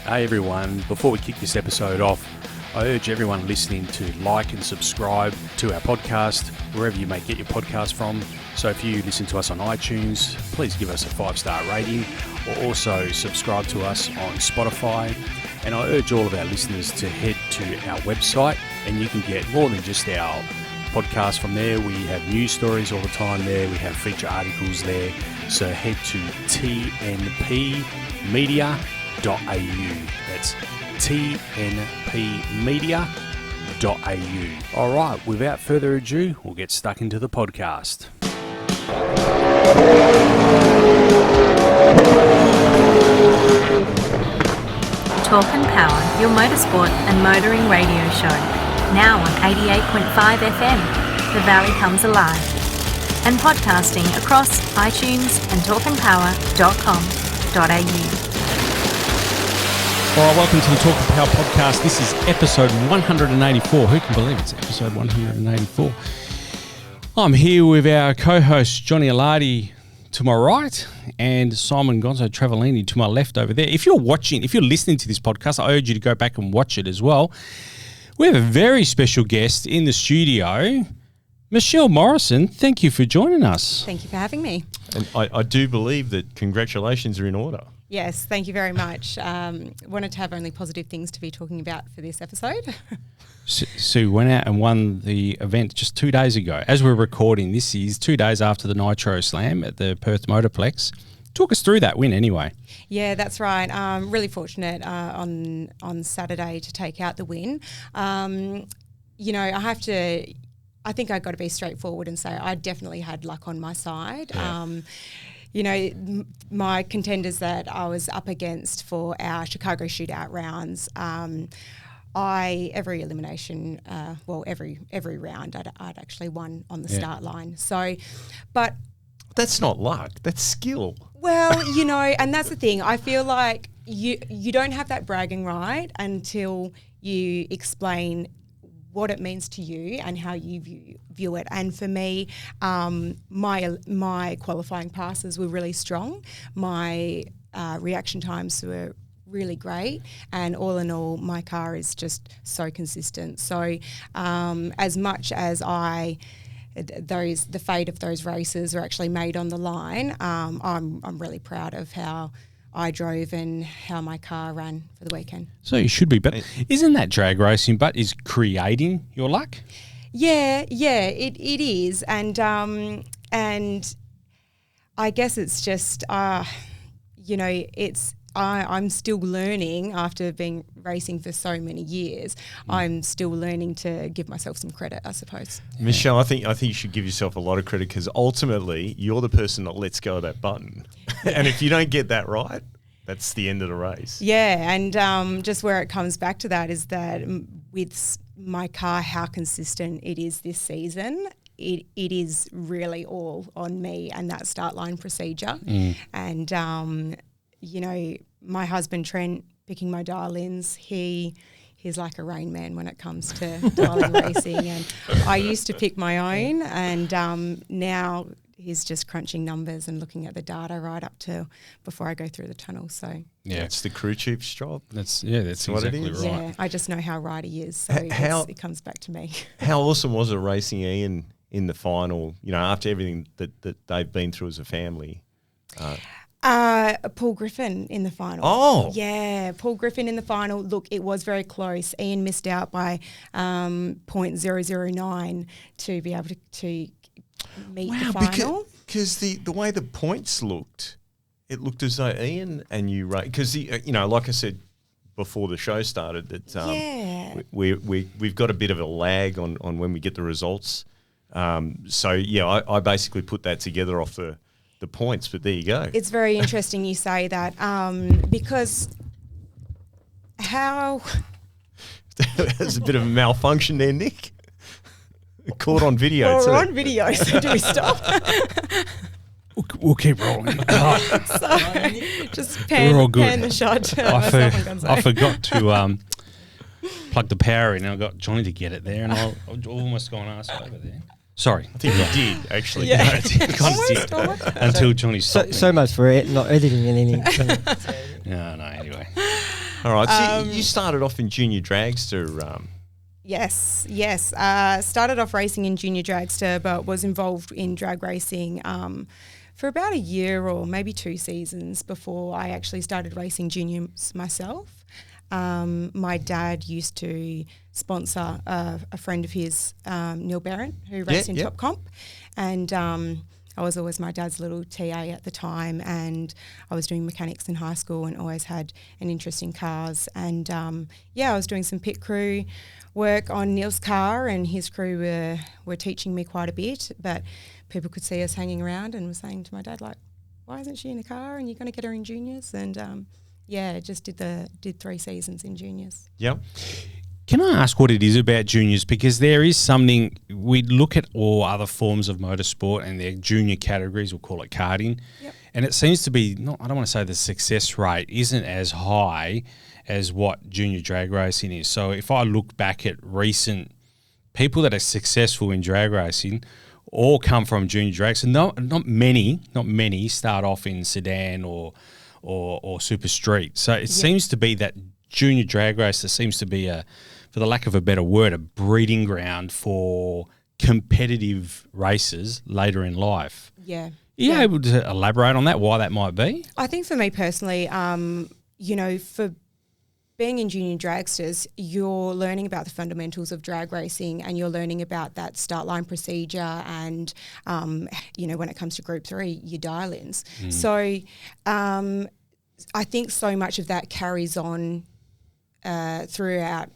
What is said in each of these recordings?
Hey everyone, before we kick this episode off, I urge everyone listening to like and subscribe to our podcast, wherever you may get your podcast from. So if you listen to us on iTunes, please give us a 5-star rating, or also subscribe to us on Spotify. And I urge all of our listeners to head to our website, and you can get more than just our podcast from there. We have news stories all the time there. We have feature articles there. So head to tnpmedia.au. That's tnpmedia.au. All right, without further ado, we'll get stuck into the podcast. Talk and Power, your motorsport and motoring radio show. Now on 88.5 FM, The Valley Comes Alive. And podcasting across iTunes and talkandpower.com.au. All right, welcome to the Talk and Power podcast. This is episode 184. Who can believe it's episode 184? I'm here with our co-host Johnny Alardi to my right and Simon Gonzo Travellini to my left over there. If you're listening to this podcast, I urge you to go back and watch it as well. We have a very special guest in the studio, Michelle Morrison. Thank you for joining us. Thank you for having me. And I do believe that congratulations are in order. Yes, thank you very much. Wanted to have only positive things to be talking about for this episode. Sue went out and won the event just 2 days ago. As we're recording, this is 2 days after the Nitro Slam at the Perth Motorplex. Talk us through that win anyway. Yeah, that's right. Really fortunate on Saturday to take out the win. I think I got to be straightforward and say I definitely had luck on my side. Yeah. My contenders that I was up against for our Chicago shootout rounds, every elimination, every round I'd actually won on the start line. So, but that's not luck, that's skill. Well, and that's the thing. I feel like you don't have that bragging right until you explain what it means to you and how you view it. And for me, my qualifying passes were really strong. My reaction times were really great, and all in all, my car is just so consistent. So, as much as the fate of those races are actually made on the line, I'm really proud of how I drove and how my car ran for the weekend. So you should be, but isn't that drag racing, but is creating your luck? Yeah, it is. And I guess it's just, I'm still learning after being racing for so many years. I'm still learning to give myself some credit, I suppose. Michelle, I think you should give yourself a lot of credit because ultimately you're the person that lets go of that button. And if you don't get that right, that's the end of the race. Yeah, and just where it comes back to that is that with my car, how consistent it is this season. It is really all on me and that start line procedure. And my husband Trent picking my dial-ins, he's like a Rain Man when it comes to dial-in racing. And I used to pick my own, and now he's just crunching numbers and looking at the data right up to before I go through the tunnel. So yeah, it's the crew chief's job. That's exactly right. Yeah, I just know how right he is, so it comes back to me. How awesome was it racing Ian in the final? After everything that they've been through as a family. Paul Griffin in the final. Oh. Yeah, Paul Griffin in the final. Look, it was very close. Ian missed out by 0.009 to be able to meet the final. Because the way the points looked, it looked as though Ian and you, because like I said before the show started, that we've got a bit of a lag on when we get the results. I basically put that together off the points, but there you go. It's very interesting you say that because how... There's a bit of a malfunction there, Nick. Caught on video. We're on video, so do we stop? We'll keep rolling. So just pan the shot. I forgot to plug the power in, and I got Johnny to get it there, and I almost gone ass over there. Sorry. I think you did, actually. Yeah. No, until Johnny stopped me. So much for it, not editing anything. No, anyway. All right. So you started off in Junior Dragster. Yes. Started off racing in Junior Dragster, but was involved in drag racing for about a year or maybe 2 seasons before I actually started racing juniors myself. My dad used to sponsor a friend of his, Neil Barron, who raced in Top Comp, and I was always my dad's little TA at the time, and I was doing mechanics in high school and always had an interest in cars. And I was doing some pit crew work on Neil's car, and his crew were teaching me quite a bit, but people could see us hanging around and were saying to my dad, like, why isn't she in a car, and you're going to get her in juniors? And just did 3 seasons in juniors. Yep. Can I ask what it is about juniors? Because there is something, we look at all other forms of motorsport and their junior categories, we'll call it karting, and it seems to be, I don't want to say the success rate isn't as high as what junior drag racing is. So if I look back at recent people that are successful in drag racing, all come from junior drag. So not many start off in sedan or super street. So it seems to be that junior drag race, there seems to be for the lack of a better word, a breeding ground for competitive races later in life. Yeah. Are you able to elaborate on that, why that might be? I think for me personally, for being in junior dragsters, you're learning about the fundamentals of drag racing, and you're learning about that start line procedure and, when it comes to Group 3, your dial-ins. So I think so much of that carries on throughout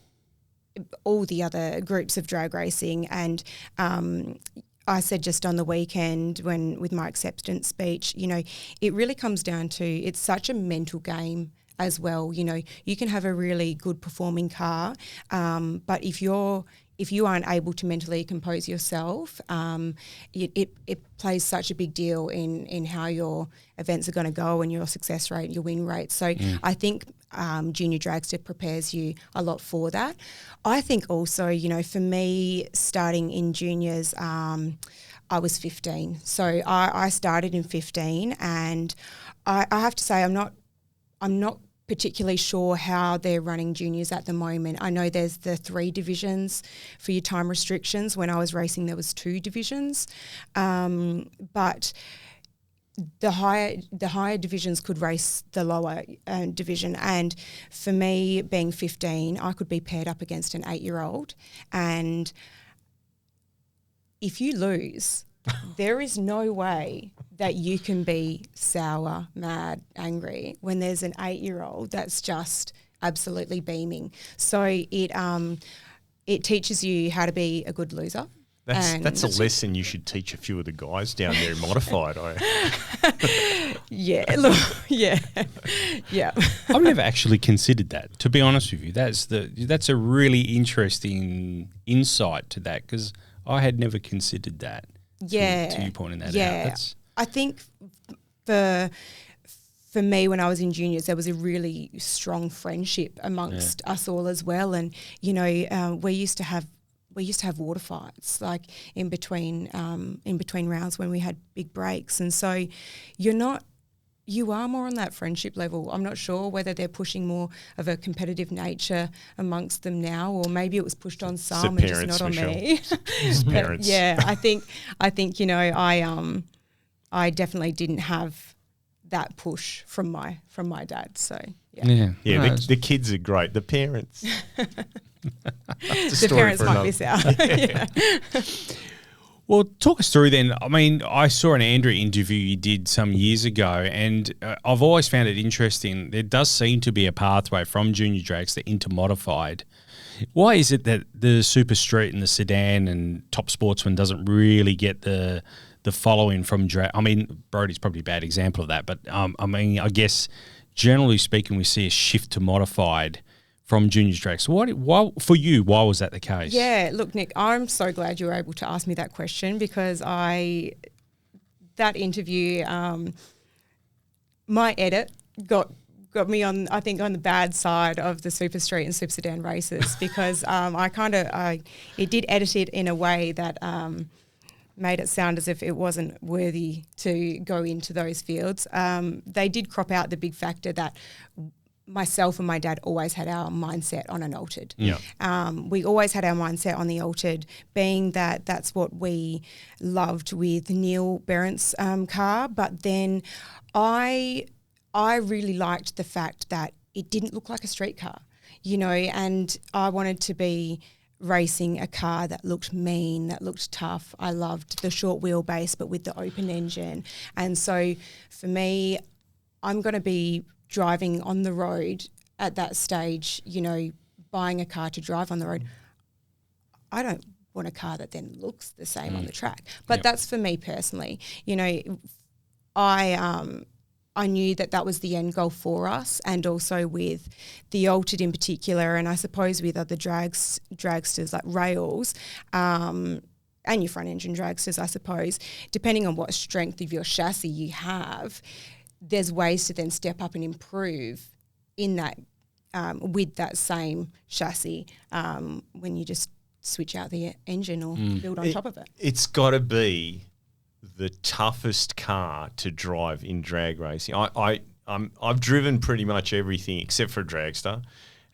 all the other groups of drag racing. And I said just on the weekend with my acceptance speech, it really comes down to, it's such a mental game as well. You can have a really good performing car, but if you aren't able to mentally compose yourself, it plays such a big deal in how your events are going to go and your success rate, your win rate. So I think Junior Dragster prepares you a lot for that. I think also, for me, starting in juniors, I was 15. So I started in 15, and I have to say I'm not particularly sure how they're running juniors at the moment. I know there's the 3 divisions for your time restrictions. When I was racing, there was 2 divisions, but the higher divisions could race the lower division. And for me, being 15, I could be paired up against an 8-year-old, and if you lose, there is no way that you can be sour, mad, angry when there's an 8-year-old that's just absolutely beaming. So it teaches you how to be a good loser. That's a lesson you should teach a few of the guys down there in Modified. Yeah. I've never actually considered that, to be honest with you. That's a really interesting insight to that, because I had never considered that. To you pointing that out. I think for me, when I was in juniors, there was a really strong friendship amongst us all as well. And, we used to have water fights, like in between rounds when we had big breaks. And so you are more on that friendship level. I'm not sure whether they're pushing more of a competitive nature amongst them now, or maybe it was pushed on some and just not on Michelle. me. Parents. Yeah, I think I definitely didn't have that push from my dad. So the kids are great. The parents, the parents might miss out. Yeah. Well, talk us through then. I mean, I saw an ANDRA interview you did some years ago, and I've always found it interesting. There does seem to be a pathway from junior dragster into modified. Why is it that the super street and the sedan and top sportsman doesn't really get the following from drag? I mean, Brody's probably a bad example of that, but I guess generally speaking, we see a shift to modified from junior drag. So why was that the case? Yeah, look, Nick, I'm so glad you were able to ask me that question, because that interview, my edit got me on the bad side of the super street and super sedan races, because it did edit it in a way that made it sound as if it wasn't worthy to go into those fields. They did crop out the big factor that myself and my dad always had our mindset on an altered. Yeah. We always had our mindset on the altered, being that that's what we loved with Neil Berendt's car. But then I really liked the fact that it didn't look like a street car, you know, and I wanted to be racing a car that looked mean, that looked tough. I loved the short wheelbase but with the open engine. And so for me, I'm going to be driving on the road at that stage, you know, buying a car to drive on the road. I don't want a car that then looks the same on the track. But that's for me personally. You know, I knew that was the end goal for us, and also with the altered in particular, and I suppose with other dragsters like rails, and your front engine dragsters, I suppose, depending on what strength of your chassis you have, there's ways to then step up and improve in that with that same chassis when you just switch out the engine or build on top of it. It's got to be the toughest car to drive in drag racing. I've driven pretty much everything except for a dragster,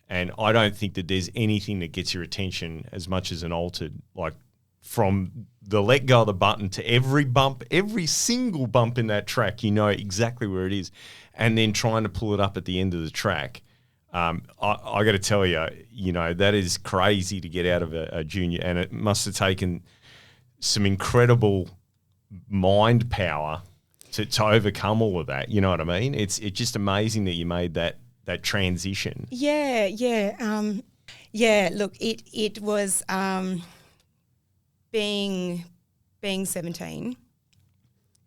and I don't think that there's anything that gets your attention as much as an altered. Like from the let go of the button to every bump, every single bump in that track, you know exactly where it is, and then trying to pull it up at the end of the track. I got to tell you, you know, that is crazy to get out of a junior, and it must have taken some incredible mind power to overcome all of that. You know what I mean? It's just amazing that you made that transition. Yeah. Look, it was being 17.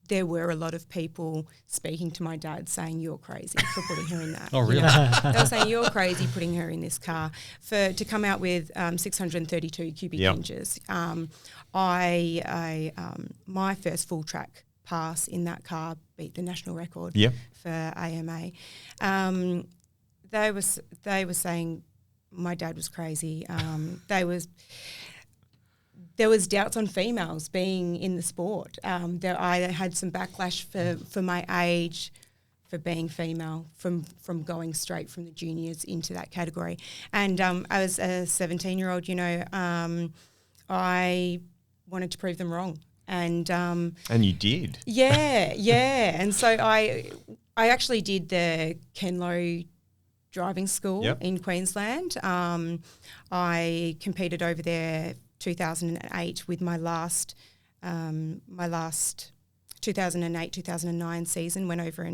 There were a lot of people speaking to my dad saying, "You're crazy for putting her in that." Oh, really? You know? They were saying, "You're crazy putting her in this car." To come out with 632 cubic inches. My first full track pass in that car beat the national record for AMA. They were saying my dad was crazy. There was doubts on females being in the sport. I had some backlash for my age, for being female, from going straight from the juniors into that category. And as a 17-year-old, you know, I wanted to prove them wrong. And you did. Yeah. And so I actually did the Kenlo driving school in Queensland. I competed over there 2008 with my last 2008-2009 season. Went over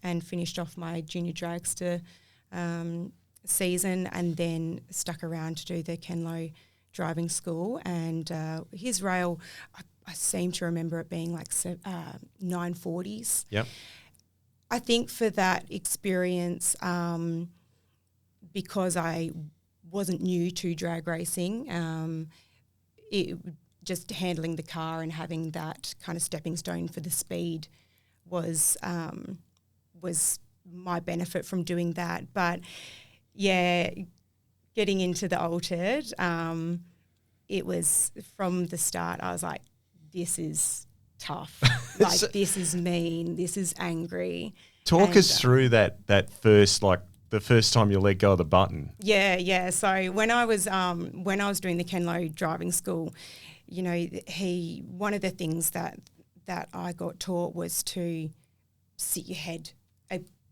and finished off my Junior Dragster season, and then stuck around to do the Kenlo driving school. And his rail, I seem to remember it being like 940s. Yep. I think for that experience, because I wasn't new to drag racing, it just handling the car and having that kind of stepping stone for the speed was my benefit from doing that. But yeah, getting into the altered, it was from the start. I was like, this is tough. Like this is mean. This is angry. Talk us through that first, like the first time you let go of the button. Yeah. So when I was doing the Kenlo driving school, you know, one of the things that I got taught was to sit your head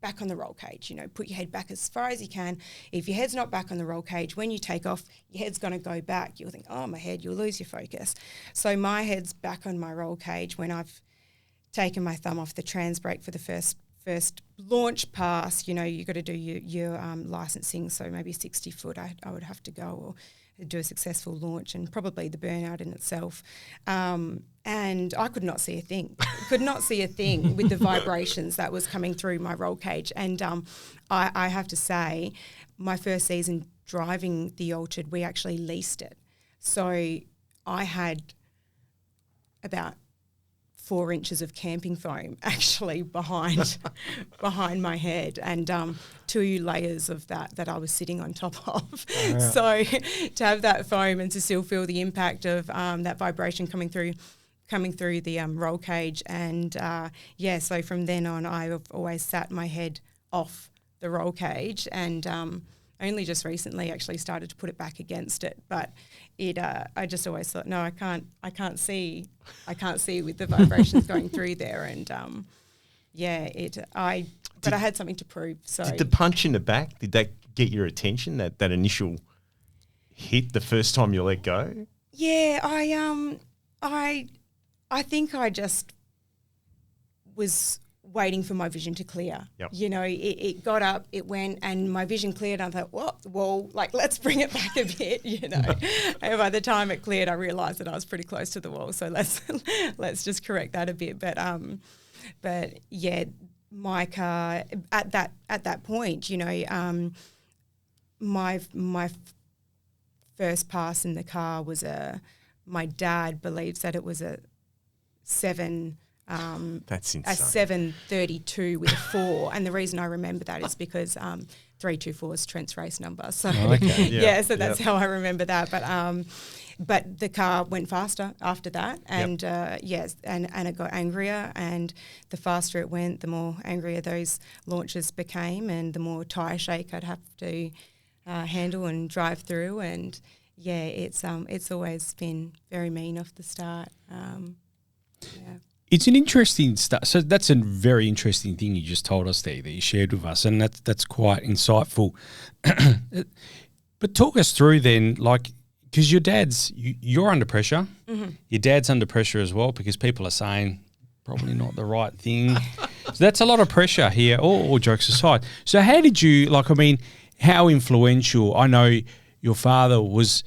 back on the roll cage. You know, put your head back as far as you can. If your head's not back on the roll cage, when you take off, your head's going to go back. You'll think, oh, my head, you'll lose your focus. So my head's back on my roll cage when I've taken my thumb off the trans brake for the first launch pass. You know, you got to do your licensing, so maybe 60 foot I would have to go, or do a successful launch, and probably the burnout in itself. And I could not see a thing. With the vibrations that was coming through my roll cage. And I have to say, my first season driving the altered, we actually leased it. So I had about 4 inches of camping foam actually behind my head, and 2 layers of that I was sitting on top of. Oh, yeah. So to have that foam and to still feel the impact of that vibration coming through the roll cage, and so from then on I've always sat my head off the roll cage, and only just recently actually started to put it back against it. But I just always thought, no, I can't see with the vibrations going through there, and but I had something to prove. So did the punch in the back, did that get your attention? That initial hit the first time you let go? Yeah, I think I just was waiting for my vision to clear. Yep. You know, it got up, it went, and my vision cleared. And I thought, well, like, let's bring it back a bit, you know. And by the time it cleared, I realised that I was pretty close to the wall. So let's just correct that a bit. But yeah, my car at that point, you know, my first pass in the car was my dad believes that it was a 7. That's insane. A 732 with a 4, and the reason I remember that is because 324 is Trent's race number. So so that's how I remember that. But the car went faster after that, and and it got angrier, and the faster it went, the more angrier those launches became, and the more tyre shake I'd have to handle and drive through, and it's always been very mean off the start. It's an interesting stuff. So that's a very interesting thing you just told us there that you shared with us, and that's quite insightful. But talk us through then, like, because you're under pressure. Mm-hmm. Your dad's under pressure as well, because people are saying probably not the right thing. So that's a lot of pressure here, all jokes aside. So how did you, how influential? I know your father was,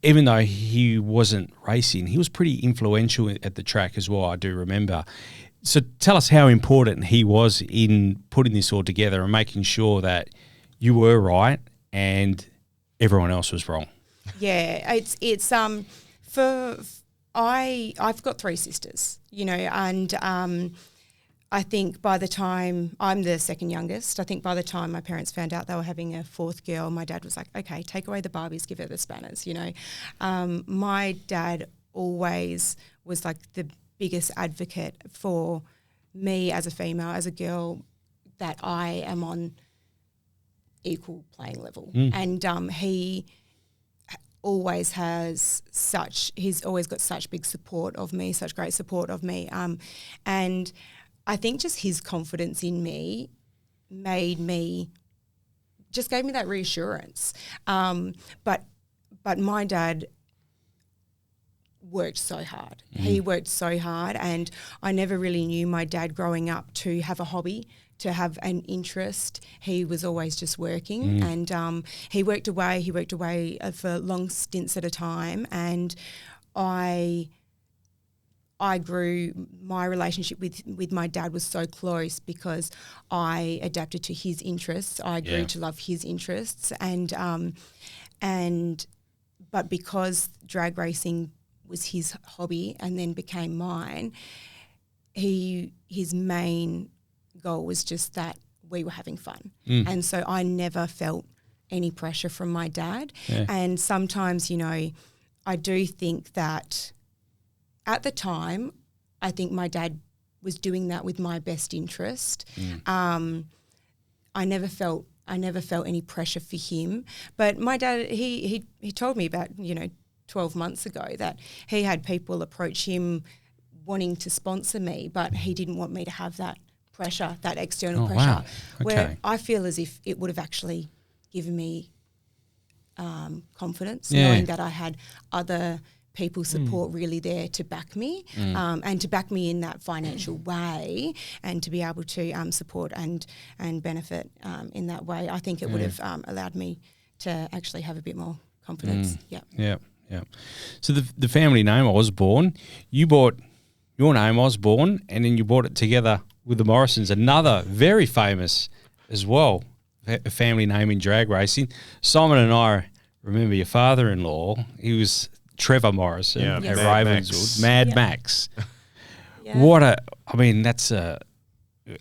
even though he wasn't racing, he was pretty influential at the track as well, I do remember. So tell us how important he was in putting this all together and making sure that you were right and everyone else was wrong. Yeah, I've got 3 sisters, you know, and I think by the time, I'm the second youngest, I think by the time my parents found out they were having a 4th girl, my dad was like, okay, take away the Barbies, give her the spanners, you know. My dad always was like the biggest advocate for me as a female, as a girl, that I am on equal playing level. And he always he's always got such big support of me, such great support of me. And I think just his confidence in me gave me that reassurance. But my dad worked so hard. He worked so hard, and I never really knew my dad growing up to have a hobby, to have an interest. He was always just working, and he worked away for long stints at a time, and I grew, my relationship with my dad was so close because I adapted to his interests. I grew to love his interests, but because drag racing was his hobby and then became mine, his main goal was just that we were having fun. And so I never felt any pressure from my dad. And sometimes, you know, I do think that at the time, I think my dad was doing that with my best interest. I never felt any pressure for him. But my dad, he told me about, 12 months ago that he had people approach him wanting to sponsor me, but he didn't want me to have that pressure, that external pressure. Wow. Okay. Where I feel as if it would have actually given me confidence, knowing that I had other people support really there to back me, and to back me in that financial way, and to be able to support and benefit in that way. I think it would have allowed me to actually have a bit more confidence. Yeah. So the family name Osborne, you bought your name Osborne, and then you bought it together with the Morrisons, another very famous as well, a family name in drag racing. Simon and I remember your father-in-law. He was Trevor Morrison at Ravenswood, Mad Max. That's a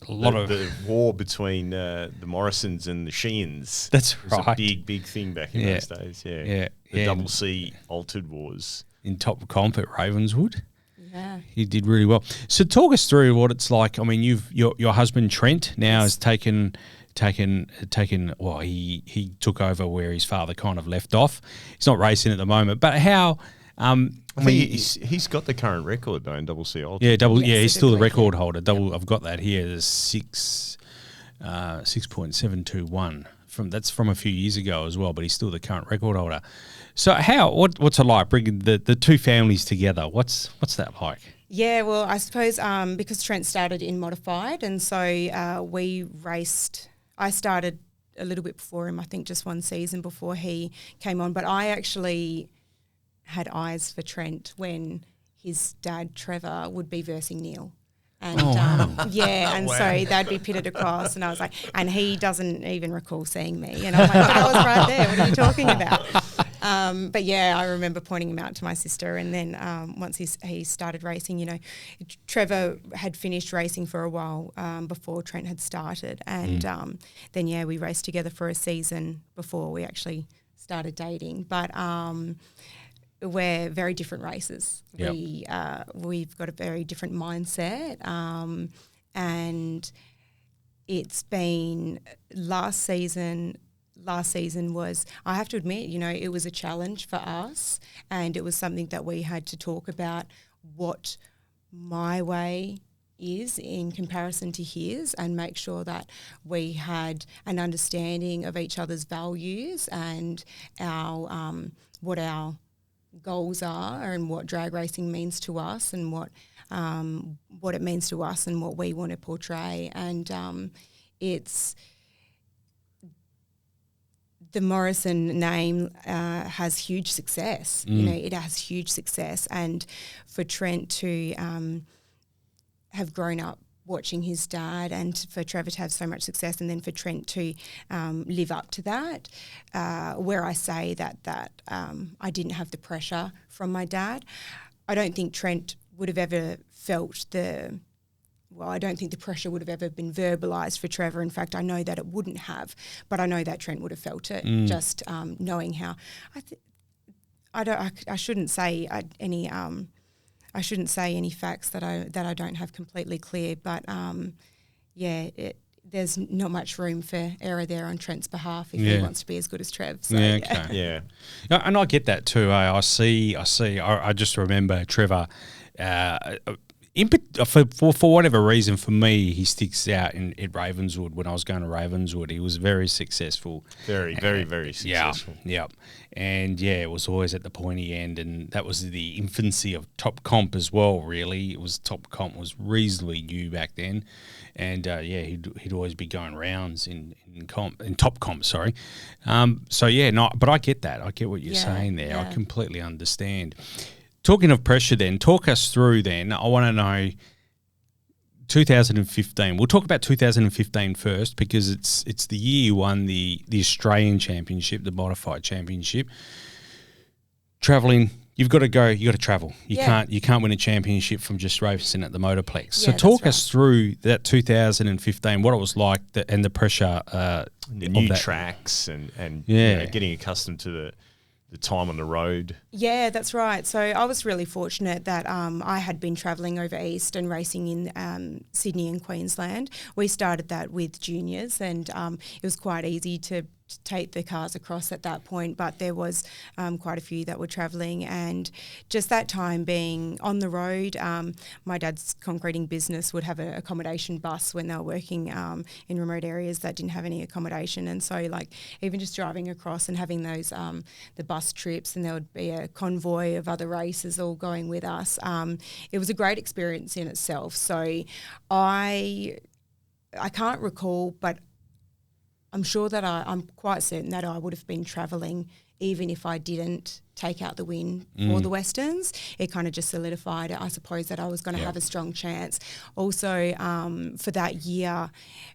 lot of the war between the Morrisons and the Sheeans. That's was a big thing back in those days. The Double C altered wars in top comp at Ravenswood. Yeah, he did really well. So talk us through what it's like. I mean, your husband Trent now has taken Well, he took over where his father kind of left off. He's not racing at the moment, but how? I think he's got the current record though in double C Ultra. Yeah, he's still the record holder. I've got that here. There's 6.721 that's from a few years ago as well, but he's still the current record holder. So what's it like bringing the two families together? What's that like? Yeah, well, I suppose because Trent started in modified, and so we raced. I started a little bit before him, I think just one season before he came on, but I actually had eyes for Trent when his dad Trevor would be versing Neil. And so they'd be pitted across, and I was like, and he doesn't even recall seeing me, and I'm like, but I was right there. What are you talking about? But yeah, I remember pointing him out to my sister, and then once he started racing, Trevor had finished racing for a while before Trent had started, and then we raced together for a season before we actually started dating, but. We're very different races. Yep. We've got a very different mindset, and it's been last season was, I have to admit, it was a challenge for us, and it was something that we had to talk about what my way is in comparison to his, and make sure that we had an understanding of each other's values and what our goals are, and what drag racing means to us, and what it means to us, and what we want to portray. And it's the Morrison name has huge success. It has huge success, and for Trent to have grown up watching his dad, and for Trevor to have so much success, and then for Trent to live up to that, where I say that I didn't have the pressure from my dad. I don't think Trent would have ever felt I don't think the pressure would have ever been verbalised for Trevor. In fact, I know that it wouldn't have, but I know that Trent would have felt it, just knowing how. I shouldn't say any. I shouldn't say any facts that I don't have completely clear, but there's not much room for error there on Trent's behalf if he wants to be as good as Trev. So, Yeah, and I get that too. I just remember Trevor. For whatever reason, for me, he sticks out at Ravenswood. When I was going to Ravenswood, he was very successful. Very, very, very successful. Yeah. And it was always at the pointy end, and that was the infancy of top comp as well, really. Top comp was reasonably new back then. And he'd always be going rounds in top comp, sorry. But I get that. I get what you're saying there. I completely understand. Talking of pressure then, talk us through then. I want to know 2015. We'll talk about 2015 first, because it's the year you won the Australian Championship, the Modified Championship. Travelling, you've got to go, you've got to travel. You can't win a championship from just racing at the Motorplex. So talk us through that 2015, what it was like, and the pressure. The new tracks and getting accustomed to the time on the road. Yeah, that's right. So I was really fortunate that I had been travelling over east and racing in Sydney and Queensland. We started that with juniors, and it was quite easy to take the cars across at that point, but there was quite a few that were travelling, and just that time being on the road, my dad's concreting business would have an accommodation bus when they were working in remote areas that didn't have any accommodation, and so even just driving across and having those the bus trips, and there would be a convoy of other racers all going with us. It was a great experience in itself. So I can't recall, but I'm sure that I'm quite certain that I would have been travelling even if I didn't take out the win for the Westerns. It kind of just solidified it, I suppose, that I was going to have a strong chance. Also, for that year,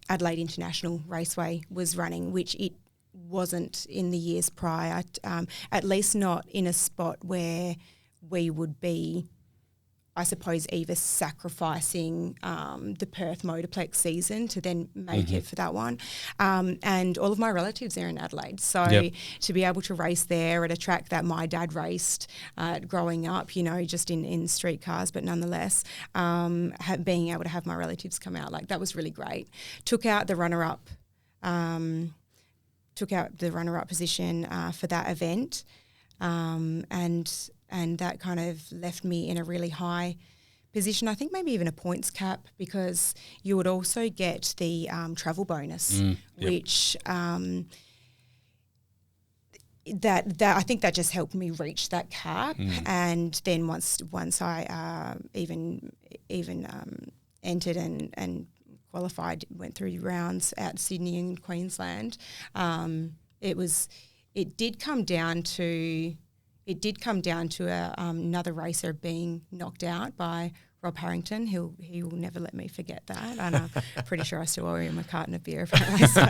Adelaide International Raceway was running, which it wasn't in the years prior, at least not in a spot where we would be, I suppose, either sacrificing the Perth Motorplex season to then make it for that one. And all of my relatives are in Adelaide. So to be able to race there at a track that my dad raced growing up, just in street cars, but nonetheless, being able to have my relatives come out, that was really great. Took out the runner-up took out the runner-up position for that event, and that kind of left me in a really high position. I think maybe even a points cap, because you would also get the travel bonus, which that I think that just helped me reach that cap. And then once I even entered and qualified, went through rounds at Sydney and Queensland, it did come down to another racer being knocked out by Rob Harrington. He will never let me forget that, and I'm pretty sure I still owe him a carton of beer apparently. So.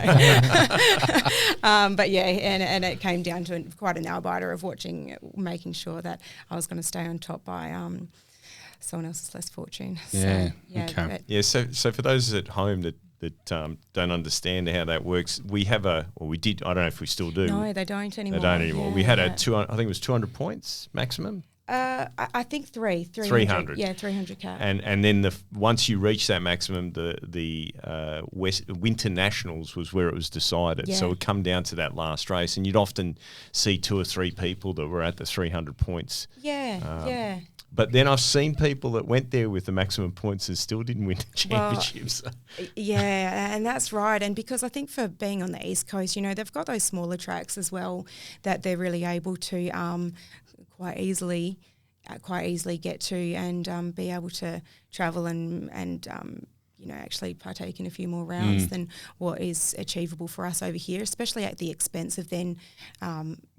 But yeah, and it came down to quite a nail-biter of making sure that I was going to stay on top by someone else's less fortune. Yeah, so, okay. So for those at home that don't understand how that works, we have we did, I don't know if we still do. No, they don't anymore. They don't anymore. Yeah, we had I think it was 200 points maximum. I think 300. Yeah, 300 cap. And then once you reach that maximum, the Winter Nationals was where it was decided. Yeah. So it would come down to that last race, and you'd often see 2 or 3 people that were at the 300 points. Yeah. But then I've seen people that went there with the maximum points and still didn't win the championships. Yeah, and that's right. And because I think for being on the East Coast, they've got those smaller tracks as well that they're really able to quite easily get to and be able to travel and actually partake in a few more rounds than what is achievable for us over here, especially at the expense of then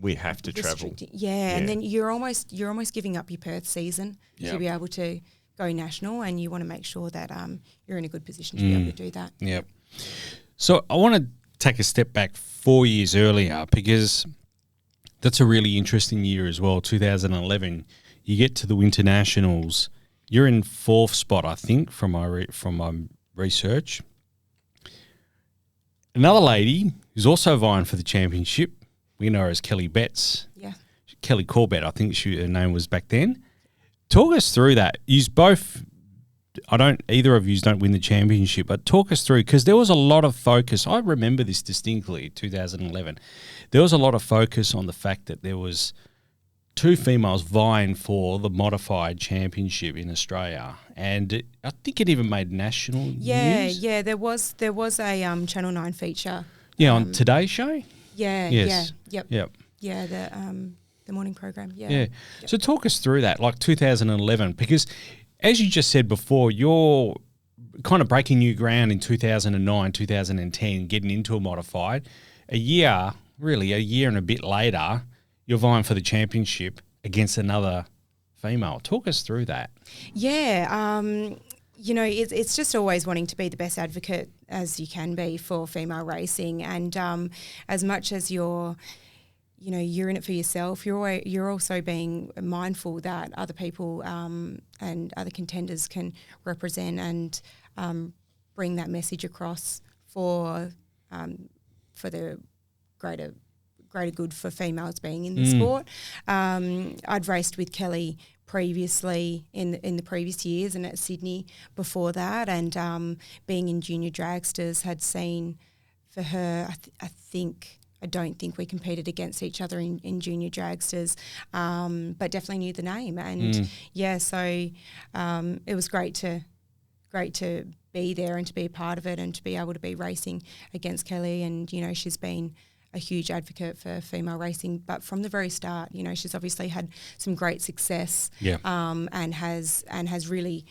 we have to travel. Yeah, and then you're almost giving up your Perth season to be able to go national, and you want to make sure that you're in a good position to be able to do that. Yep. So I want to take a step back 4 years earlier, because that's a really interesting year as well, 2011. You get to the Winter Nationals. You're in 4th spot, I think, from my research. Another lady who's also vying for the championship, we know her as Kelly Betts. Yeah. Kelly Corbett, I think her name was back then. Talk us through that. Either of you don't win the championship, but talk us through, because there was a lot of focus. I remember this distinctly, 2011. There was a lot of focus on the fact that there was 2 females vying for the modified championship in Australia, and I think it even made national news. Yeah, there was a Channel 9 feature. Yeah, on Today's Show. Yeah, yes. Yep. Yeah, the morning program. Yeah. Yep. So talk us through that, like 2011, because as you just said before, you're kind of breaking new ground in 2009, 2010, getting into a modified. A year and a bit later, you're vying for the championship against another female. Talk us through that. Yeah, it's just always wanting to be the best advocate as you can be for female racing, and as much as you're in it for yourself, you're also being mindful that other people and other contenders can represent and bring that message across for the greater good for females being in the sport. I'd raced with Kelly previously in the previous years and at Sydney before that, and being in Junior Dragsters had seen for her, I don't think we competed against each other in Junior Dragsters, but definitely knew the name. And so it was great to be there and to be a part of it and to be able to be racing against Kelly. And, she's been a huge advocate for female racing, but from the very start, she's obviously had some great success, and has really,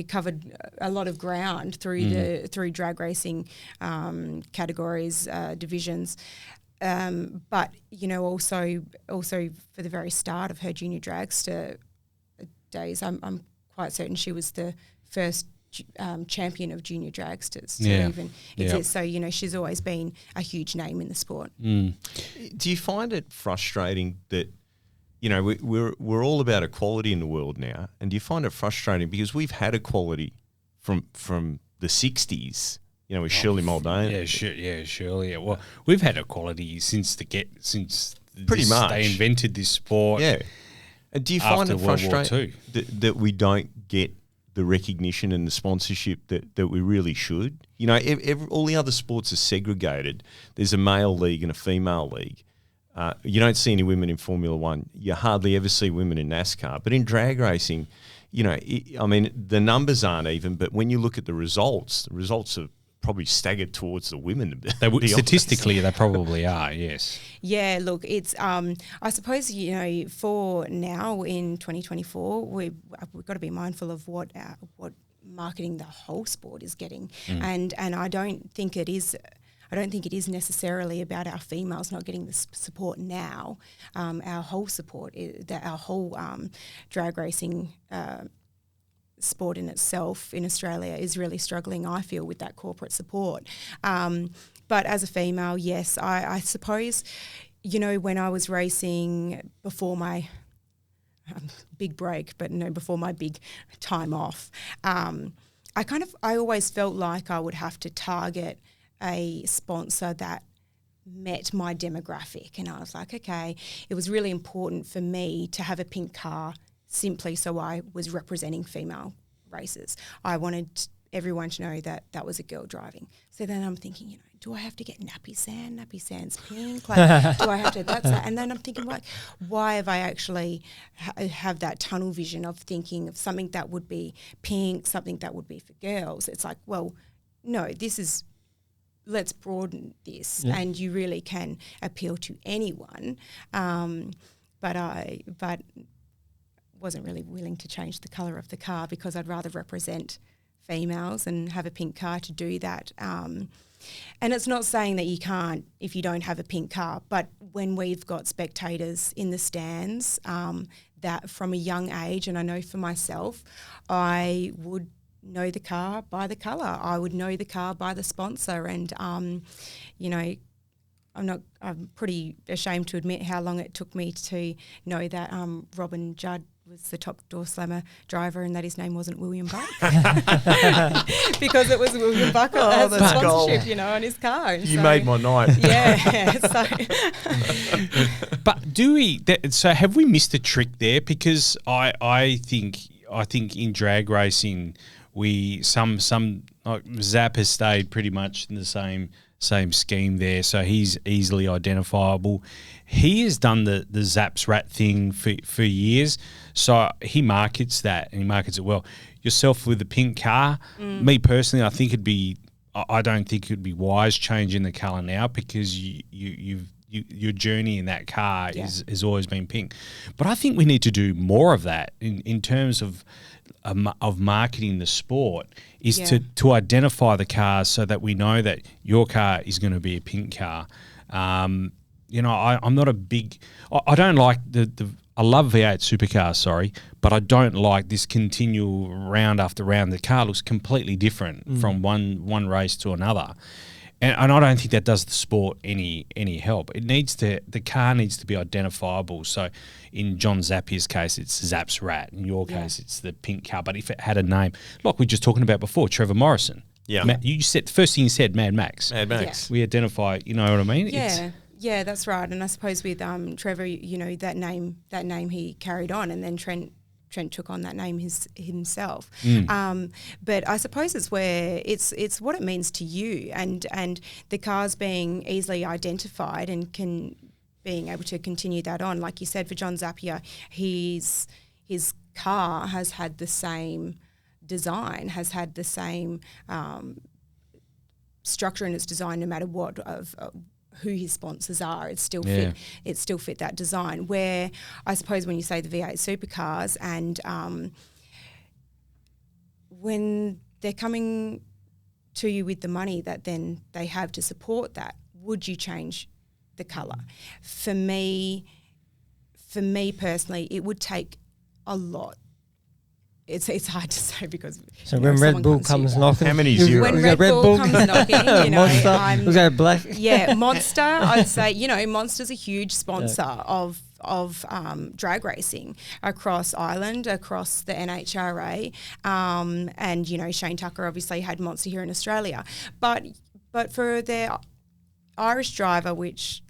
covered a lot of ground through drag racing categories, divisions. But also for the very start of her Junior Dragster days, I'm quite certain she was the first champion of Junior Dragsters to even exist. So she's always been a huge name in the sport. Do you find it frustrating that we're all about equality in the world now, and do you find it frustrating because we've had equality from the 60s? With Shirley Muldoon. Shirley. Well, we've had equality since pretty much they invented this sport. Yeah. And do you find it frustrating that we don't get the recognition and the sponsorship that we really should. You know, all the other sports are segregated. There's a male league and a female league. You don't see any women in Formula One. You hardly ever see women in NASCAR. But in drag racing, you know, I mean, the numbers aren't even, but when you look at the results are probably staggered towards the women. Statistically, they probably are, yes. Yeah, look, it's I suppose, you know, for now in 2024, we've got to be mindful of what marketing the whole sport is getting, and I don't think it is. I don't think it is necessarily about our females not getting the support now. Our whole support, our whole drag racing sport in itself in Australia is really struggling, I feel, with that corporate support. But as a female, yes, I suppose, you know, when I was racing before my big break, but no, before my big time off, I always felt like I would have to target a sponsor that met my demographic. And I was like, okay, it was really important for me to have a pink car simply so I was representing female racers. I wanted everyone to know that that was a girl driving. So then I'm thinking, you know, do I have to get Nappy Sand? Nappy Sand's pink. Like, do I have to? That's that. And then I'm thinking, like, why have I actually have that tunnel vision of thinking of something that would be pink, something that would be for girls? It's like, well, no, this is. Let's broaden this, and you really can appeal to anyone. But wasn't really willing to change the colour of the car because I'd rather represent females and have a pink car to do that. And it's not saying that you can't if you don't have a pink car, but when we've got spectators in the stands, that from a young age, and I know for myself, I would know the car by the colour. I would know the car by the sponsor, and you know, I'm pretty ashamed to admit how long it took me to know that Robin Judd was the top door slammer driver and that his name wasn't William Buck because it was William Buck as a sponsorship, gold. You know, on his car. And you made my night. Yeah. But do we? So have we missed a trick there? Because I think in drag racing, some like Zap has stayed pretty much in the same scheme there, so he's easily identifiable. He has done the Zap's Rat thing for years, so he markets that and he markets it well. Yourself with the pink car, me personally, I don't think it'd be wise changing the colour now because your journey in that car has always been pink. But I think we need to do more of that in terms of marketing the sport is to identify the cars so that we know that your car is going to be a pink car. You know, I'm not a big – I don't like I love V8 supercars, but I don't like this continual round after round. The car looks completely different from one race to another. And I don't think that does the sport any help. The car needs to be identifiable. So in John Zappia's case, it's Zap's Rat. In your case, it's the pink car. But if it had a name, like we were just talking about before, Trevor Morrison. Yeah. You said the first thing you said, Mad Max. Mad Max. We identify, you know what I mean? Yeah, that's right. And I suppose with Trevor, you know, that name he carried on, and then Trent took on that name himself. But I suppose it's where it's what it means to you, and the cars being easily identified and being able to continue that on. Like you said, for John Zappia, his car has had the same design, has had the same structure in its design, no matter what of who his sponsors are. It's still fit that design. Where I suppose when you say the V8 supercars and when they're coming to you with the money that then they have to support that, would you change the colour? For me personally, it would take a lot. It's hard to say because when Red Bull comes knocking, how many zeros? When Red Bull comes knocking, you know, Monster, we go black. Yeah, Monster. I'd say, you know, Monster's a huge sponsor of drag racing across Ireland, across the NHRA, and you know, Shane Tucker obviously had Monster here in Australia, but for their Irish driver, which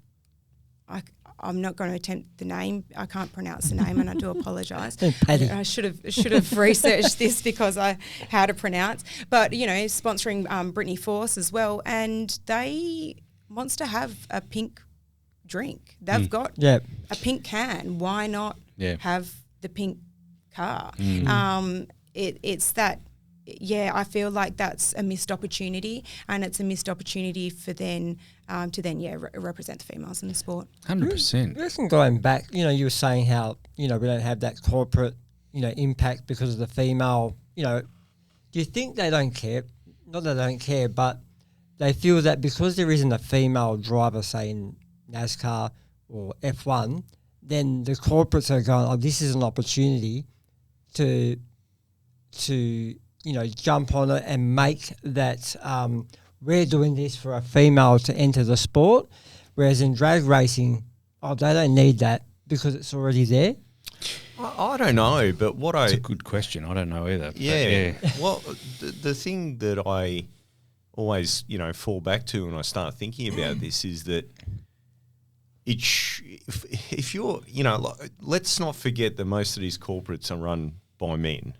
I'm not going to attempt the name. I can't pronounce the name, and I do apologise. Paddy. I should have researched this because how to pronounce. But sponsoring Brittany Force as well, and they wants to have a pink drink. They've got a pink can. Why not have the pink car? It's that. Yeah, I feel like that's a missed opportunity, and it's a missed opportunity for represent the females in the sport. 100%. Listen, going back, you were saying how, we don't have that corporate, impact because of the female, do you think they don't care? Not that they don't care, but they feel that because there isn't a female driver, say in NASCAR or F1, then the corporates are going, oh, this is an opportunity to jump on it and make that we're doing this for a female to enter the sport, whereas in drag racing, they don't need that because it's already there? I don't know, but It's a good question. I don't know either. Yeah. Well, the thing that I always, fall back to when I start thinking about this is that if you're, let's not forget that most of these corporates are run by men.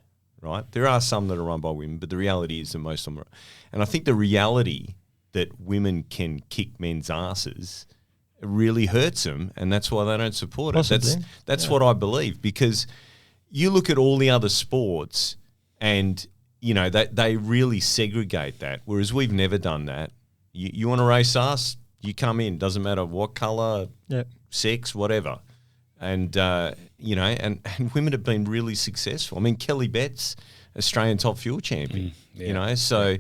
Right, there are some that are run by women, but the reality is that most of them are. And I think the reality that women can kick men's asses really hurts them, and that's why they don't support Possibly. it. That's what I believe, because you look at all the other sports, and they really segregate that, whereas we've never done that. You want to race us, you come in, doesn't matter what colour, sex, whatever. And, and women have been really successful. I mean, Kelly Betts, Australian top fuel champion, So,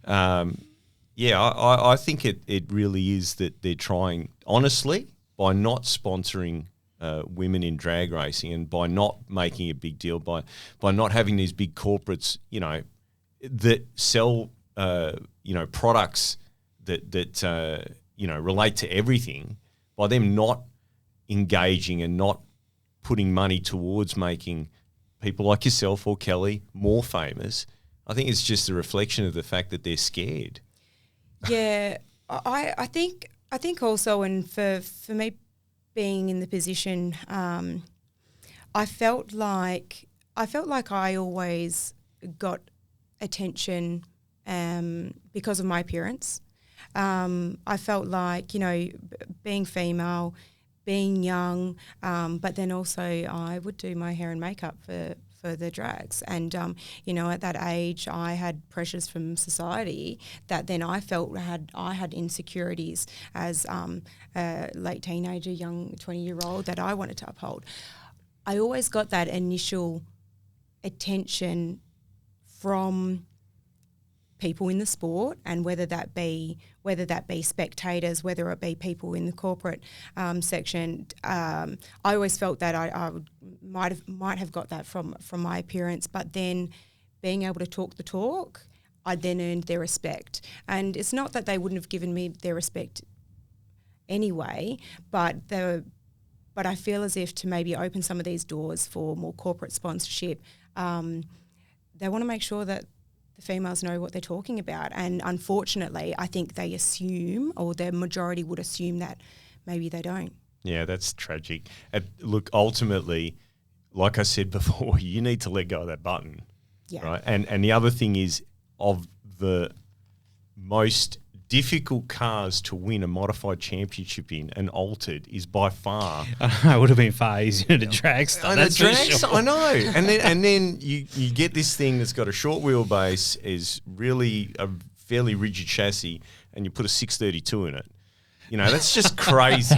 I think it really is that they're trying, honestly, by not sponsoring women in drag racing and by not making a big deal, by not having these big corporates, that sell, products that relate to everything, by them not engaging and not putting money towards making people like yourself or Kelly more famous, I think it's just a reflection of the fact that they're scared. Yeah, I think also, and for me being in the position, I felt like I always got attention because of my appearance. I felt like, being female, being young, but then also I would do my hair and makeup for the drags. And, at that age, I had pressures from society that then I felt I had insecurities as a late teenager, young 20-year-old that I wanted to uphold. I always got that initial attention from people in the sport, and whether that be spectators, whether it be people in the corporate section. I always felt that I might have got that from my appearance, but then being able to talk the talk, I then earned their respect. And it's not that they wouldn't have given me their respect anyway, but I feel as if to maybe open some of these doors for more corporate sponsorship, they want to make sure that the females know what they're talking about. And unfortunately, I think they assume, or the majority would assume, that maybe they don't. Yeah, that's tragic. Look, ultimately, like I said before, you need to let go of that button. Yeah. Right? And the other thing is, of the most difficult cars to win a modified championship in and altered is by far. It would have been far easier to dragster. That's for sure. I know. And then you get this thing that's got a short wheelbase, is really a fairly rigid chassis, and you put a 632 in it. That's just crazy.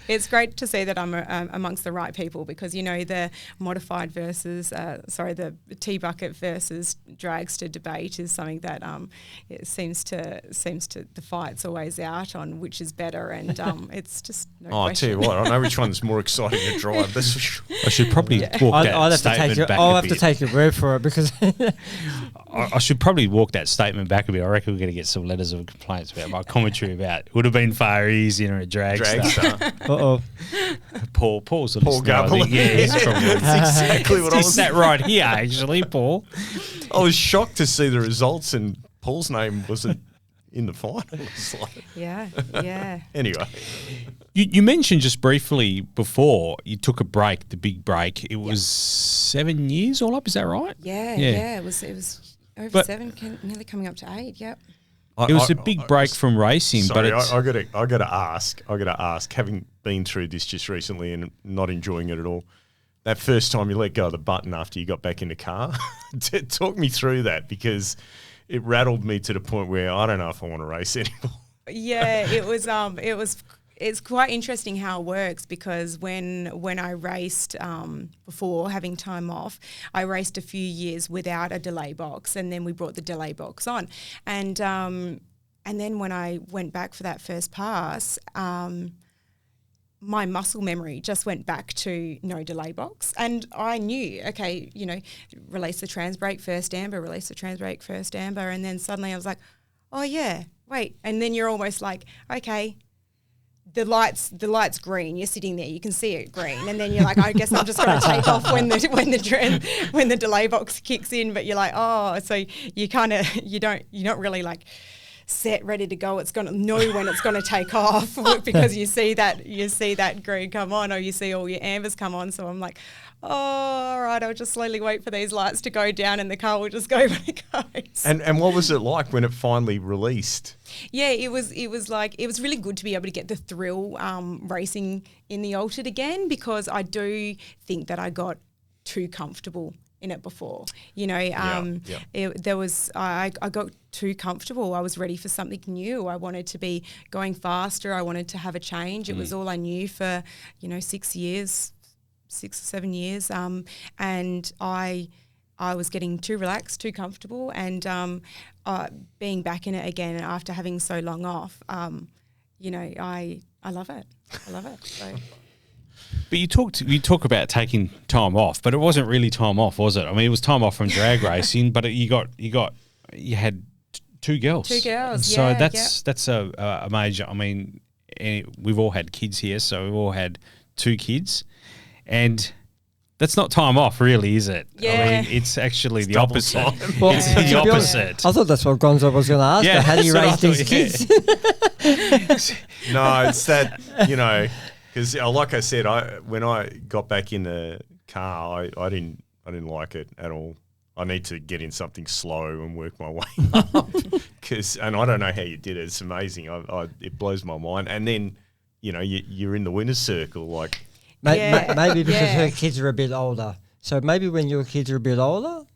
It's great to see that I'm amongst the right people, because the modified versus the T-bucket versus dragster debate is something that it seems to the fight's always out on which is better, and it's just no question. I tell you what, I know which one's more exciting to drive. That's for sure. I should probably walk that statement back. I'll have to take your word for it, because I should probably walk that statement back a bit. I reckon we're going to get some letters of complaints about my commentary about it would have been far easier in a dragster. Uh-oh. Paul's a listener, I think. Yeah, he's probably. That's exactly what I was. He sat right here, actually, Paul. I was shocked to see the results, and Paul's name wasn't in the final. It's like, Yeah. anyway. You mentioned just briefly before you took a break, the big break. It was 7 years all up, is that right? Yeah. It was over 7, nearly coming up to 8. Yep. It was a big break from racing. Sorry, but I got to ask. Having been through this just recently and not enjoying it at all, that first time you let go of the button after you got back in the car, talk me through that, because it rattled me to the point where I don't know if I want to race anymore. Yeah, it's quite interesting how it works, because when I raced before having time off, I raced a few years without a delay box, and then we brought the delay box on, and then when I went back for that first pass, my muscle memory just went back to no delay box, and I knew, okay, release the trans brake first amber, release the trans brake first amber, and then suddenly I was like, oh yeah, wait, and then you're almost like, okay, the light's green. You're sitting there, you can see it green, and then you're like, I guess I'm just going to take off when the delay box kicks in. But you're like, oh, so you you're not really like set, ready to go. It's going to know when it's going to take off, because you see that green come on, or you see all your ambers come on. So I'm like, oh, all right, I'll just slowly wait for these lights to go down, and the car will just go when it goes. And what was it like when it finally released? Yeah, it was really good to be able to get the thrill racing in the altered again, because I do think that I got too comfortable in it before. I got too comfortable. I was ready for something new. I wanted to be going faster. I wanted to have a change. It was all I knew for 6 or 7 years, and I was getting too relaxed, too comfortable, and being back in it again after having so long off, I love it. I love it. So. But you talk about taking time off, but it wasn't really time off, was it? I mean, it was time off from drag racing, but you had two girls. Two girls, so that's a major. I mean, we've all had kids here, so we've all had 2 kids, and that's not time off, really, is it? Yeah. I mean, it's actually the opposite. Well, it's the opposite. I thought that's what Gonzo was going to ask. Yeah, how do you raise these kids? No, it's that, because like I said, when I got back in the car, I didn't like it at all. I need to get in something slow and work my way up, and I don't know how you did it. It's amazing. It blows my mind. And then, you're in the winner's circle, like. Maybe because her kids are a bit older. So maybe when your kids are a bit older,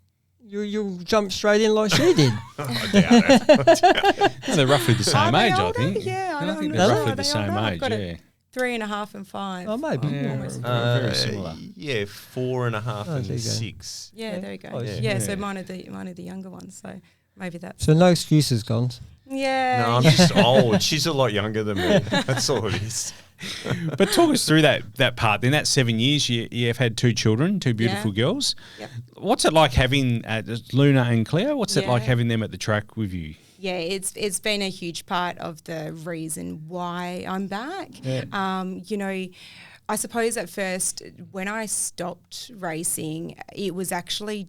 you'll jump straight in like she did. I doubt it. They're roughly the same age, I think. Yeah, I think they're roughly the same age, yeah. 3.5 and 5. Oh, maybe. Very similar. Yeah, 4.5 and 6. Yeah, there you go. Oh, yeah, so mine are the younger ones. So maybe that's. So no excuses, Gons. Yeah. No, I'm just old. She's a lot younger than me. That's all it is. But talk us through that part. In that 7 years, you've had 2 children, 2 beautiful girls. Yep. What's it like having Luna and Claire? What's it like having them at the track with you? Yeah, it's been a huge part of the reason why I'm back. Yeah. I suppose at first when I stopped racing, it was actually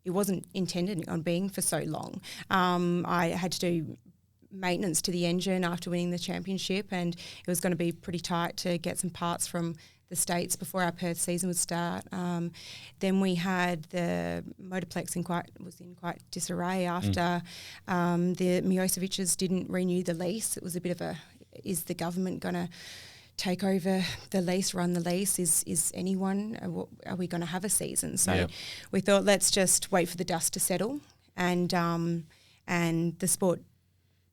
it wasn't intended on being for so long. I had to do maintenance to the engine after winning the championship, and it was going to be pretty tight to get some parts from the States before our Perth season would start. Then we had the Motorplex was in quite disarray after the Milosevics didn't renew the lease. It was a bit of is the government going to take over the lease, run the lease? Is anyone, are we going to have a season? So we thought, let's just wait for the dust to settle, and the sport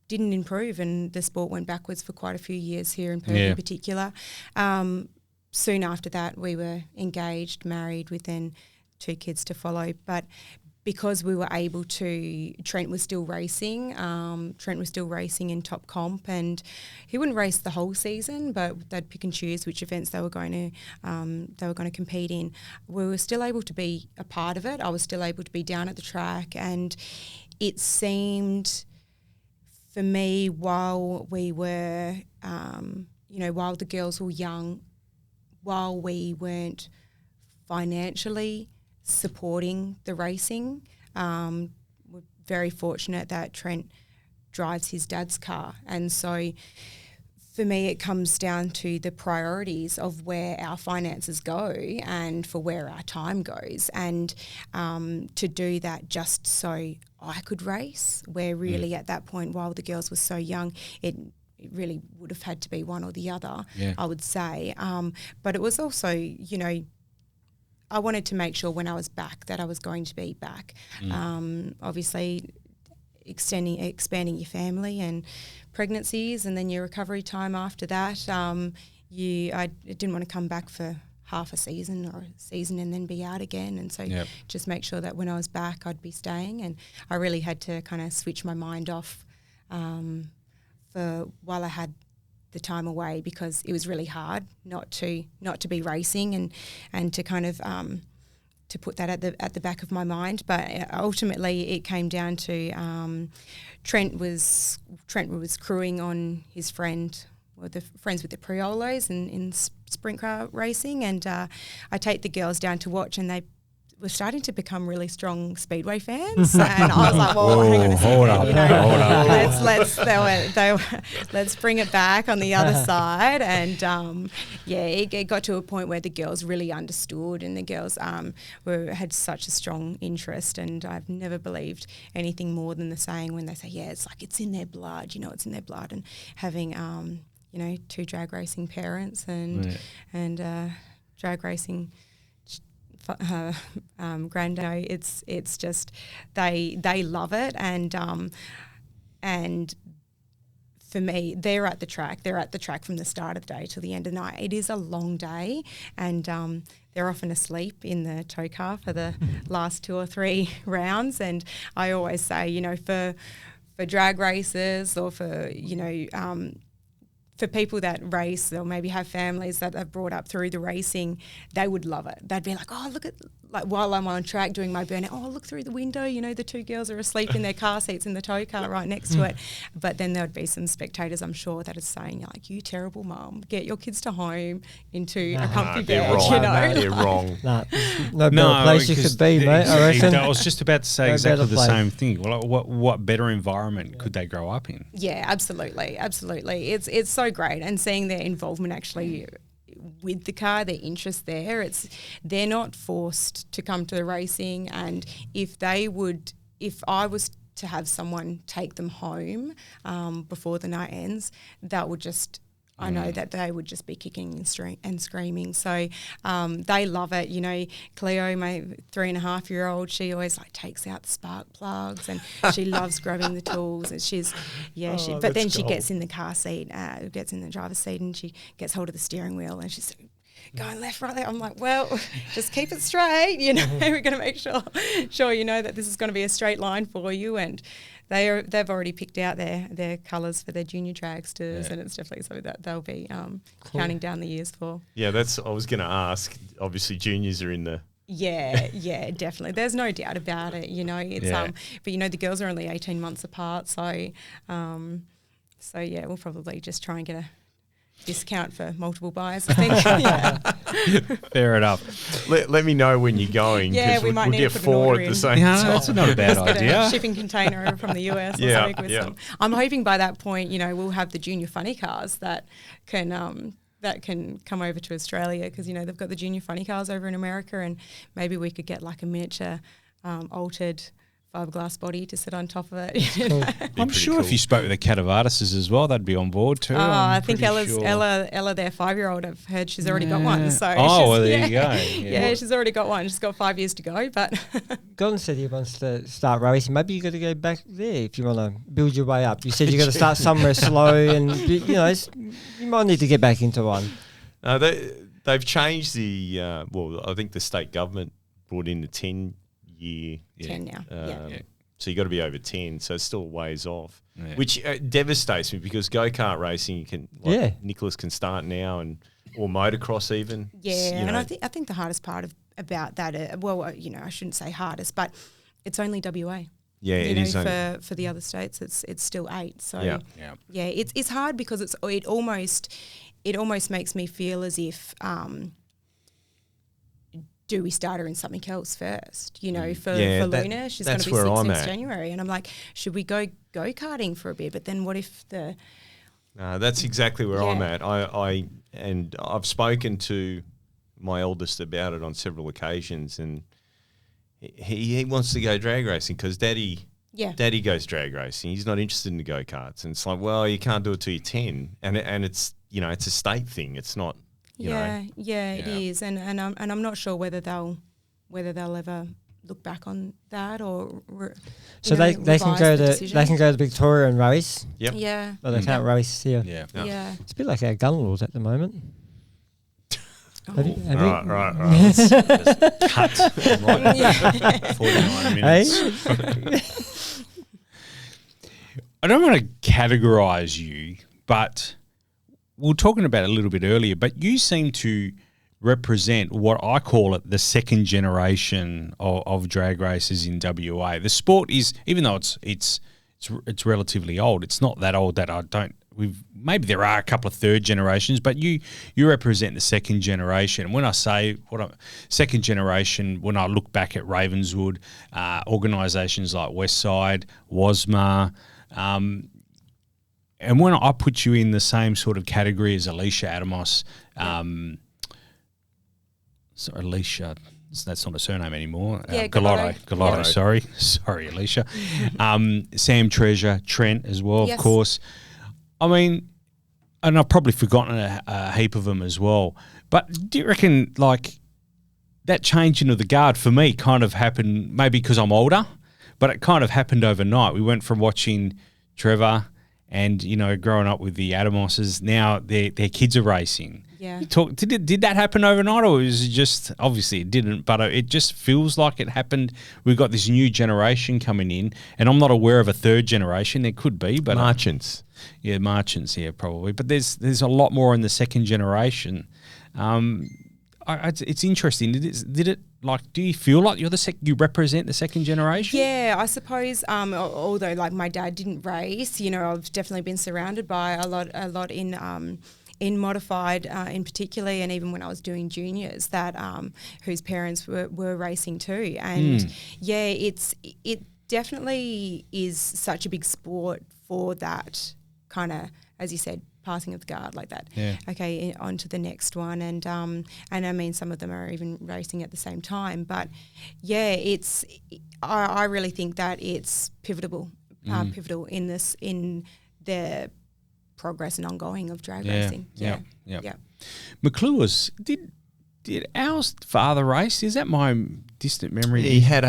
didn't improve, and the sport went backwards for quite a few years here in Perth in particular. Soon after that, we were engaged, married, with then 2 kids to follow. But because we were able to, Trent was still racing. Trent was still racing in top comp, and he wouldn't race the whole season, but they'd pick and choose which events they were going to compete in. We were still able to be a part of it. I was still able to be down at the track, and it seemed, for me, while we were, while the girls were young, while we weren't financially supporting the racing, we're very fortunate that Trent drives his dad's car. And so for me, it comes down to the priorities of where our finances go and for where our time goes. And to do that just so I could race, where really at that point, while the girls were so young, it really would have had to be one or the other, I would say. But it was also, you know, I wanted to make sure when I was back that I was going to be back. Obviously, expanding your family and pregnancies, and then your recovery time after that. I didn't want to come back for half a season or a season and then be out again, and so just make sure that when I was back I'd be staying. And I really had to kind of switch my mind off for while I had the time away, because it was really hard not to be racing and to kind of to put that at the back of my mind. But ultimately it came down to Trent was crewing on his friends with the Priolos in sprint car racing, and I take the girls down to watch, and they were starting to become really strong Speedway fans, and I was like, "Well, hang on a second, let's bring it back on the other side." And it got to a point where the girls really understood, and the girls had such a strong interest. And I've never believed anything more than the saying when they say, "Yeah, it's like it's in their blood," you know, it's in their blood. And having you know, 2 drag racing parents and drag racing granddad, it's just they love it, and for me, they're at the track from the start of the day till the end of the night. It is a long day, and they're often asleep in the tow car for the last 2 or 3 rounds. And I always say, you know, for drag racers, or for, you know, for people that race or maybe have families that they've brought up through the racing, they would love it. They'd be like, "Oh, look at," like while I'm on track doing my burnout, "Oh, look through the window, you know, the 2 girls are asleep in their car seats in the tow car right next to it." But then there would be some spectators, I'm sure, that are saying, like, "You terrible mum, get your kids to home into a comfy bed," wrong. you know. They're wrong. No better place you could be, mate, I reckon. I was just about to say exactly the same thing. Well, what better environment could they grow up in? Yeah, absolutely. It's so great, and seeing their involvement actually with the car, their interest there. They're not forced to come to the racing, and if I was to have someone take them home before the night ends, that would just, I know that they would just be kicking and screaming. So they love it. You know, Cleo, my 3.5-year-old, she always like takes out the spark plugs, and she loves grabbing the tools. And but then she gets in the car seat, gets in the driver's seat, and she gets hold of the steering wheel, and she's going left, right, left. I'm like, well, just keep it straight. You know, we're going to make sure you know that this is going to be a straight line for you. And they've already picked out their colours for their junior dragsters, and it's definitely something that they'll be counting down the years for. Yeah, I was going to ask. Obviously, juniors are in the. Yeah, definitely. There's no doubt about it. You know, it's but you know, the girls are only 18 months apart, so yeah, we'll probably just try and get a discount for multiple buyers, I think. Fair enough. Let me know when you're going. Yeah, we might need get to put 4 at the same time. That's not a bad idea. A shipping container over from the US or something with some. I'm hoping by that point, you know, we'll have the junior funny cars that can come over to Australia, because, you know, they've got the junior funny cars over in America, and maybe we could get like a miniature altered fiberglass body to sit on top of it. You know? I'm sure cool. If you spoke with the Catavardis as well, they'd be on board too. I think Ella, their 5-year-old, I've heard she's already got one. So there you go. Yeah, she's already got one. She's got 5 years to go. But Gordon said he wants to start racing. Maybe you got to go back there if you want to build your way up. You said you got to start somewhere slow, and you know you might need to get back into one. They've changed the. I think the state government brought in the 10 year. 10 now. So you got to be over 10. So it's still a ways off, which devastates me, because go-kart racing, you can, Nicholas can start now, or motocross even. Yeah, and I think the hardest part about that, you know, I shouldn't say hardest, but it's only WA. Yeah, it is. For the other states, it's still 8. So it's hard, because it almost makes me feel as if do we start her in something else first? You know, for Luna, she's going to be 6 since January. And I'm like, should we go go-karting for a bit? But then what if the... No, that's exactly where I'm at. I've spoken to my eldest about it on several occasions, and he wants to go drag racing because Daddy goes drag racing. He's not interested in the go-karts. And it's like, well, you can't do it till you're 10. And it's, you know, it's a state thing. It's not... It is, and I'm not sure whether they'll ever look back on that or so they can go to Victoria and race. Yep. Yeah. But they can't race here. Yeah. It's a bit like our gun laws at the moment. Right. Cut. Right. 49 minutes. I don't want to categorise you, but we were talking about it a little bit earlier, but you seem to represent what I call it the second generation of drag racers in WA. The sport is, even though it's relatively old, it's not that old that maybe there are a couple of third generations, but you represent the second generation. When I say second generation, when I look back at Ravenswood, organisations like Westside, WASMA, and when I put you in the same sort of category as Alicia Adamos, Alicia, that's not a surname anymore. Galotto. Sorry, Alicia. Sam Treasure, Trent as well, of course. I mean, and I've probably forgotten a heap of them as well. But do you reckon, like, that changing of the guard for me kind of happened, maybe because I'm older, but it kind of happened overnight. We went from watching Trevor and, you know, growing up with the Adamoses, now their kids are racing. Yeah. Did that happen overnight, or was it just, obviously it didn't, but it just feels like it happened. We've got this new generation coming in, and I'm not aware of a third generation. There could be, but Marchants. Marchants, probably. But there's a lot more in the second generation. It's interesting. Did it like? Do you feel like you represent the second generation? Yeah, I suppose. Although like my dad didn't race, you know, I've definitely been surrounded by a lot in modified, in particular, and even when I was doing juniors, that whose parents were racing too, and it definitely is such a big sport for that kind of, as you said, passing of the guard like that. Yeah. Okay, on to the next one, and I mean some of them are even racing at the same time, but I really think that it's pivotal in the progress and ongoing of drag racing. Yeah. McClure's, did our father race? Is that my distant memory? He had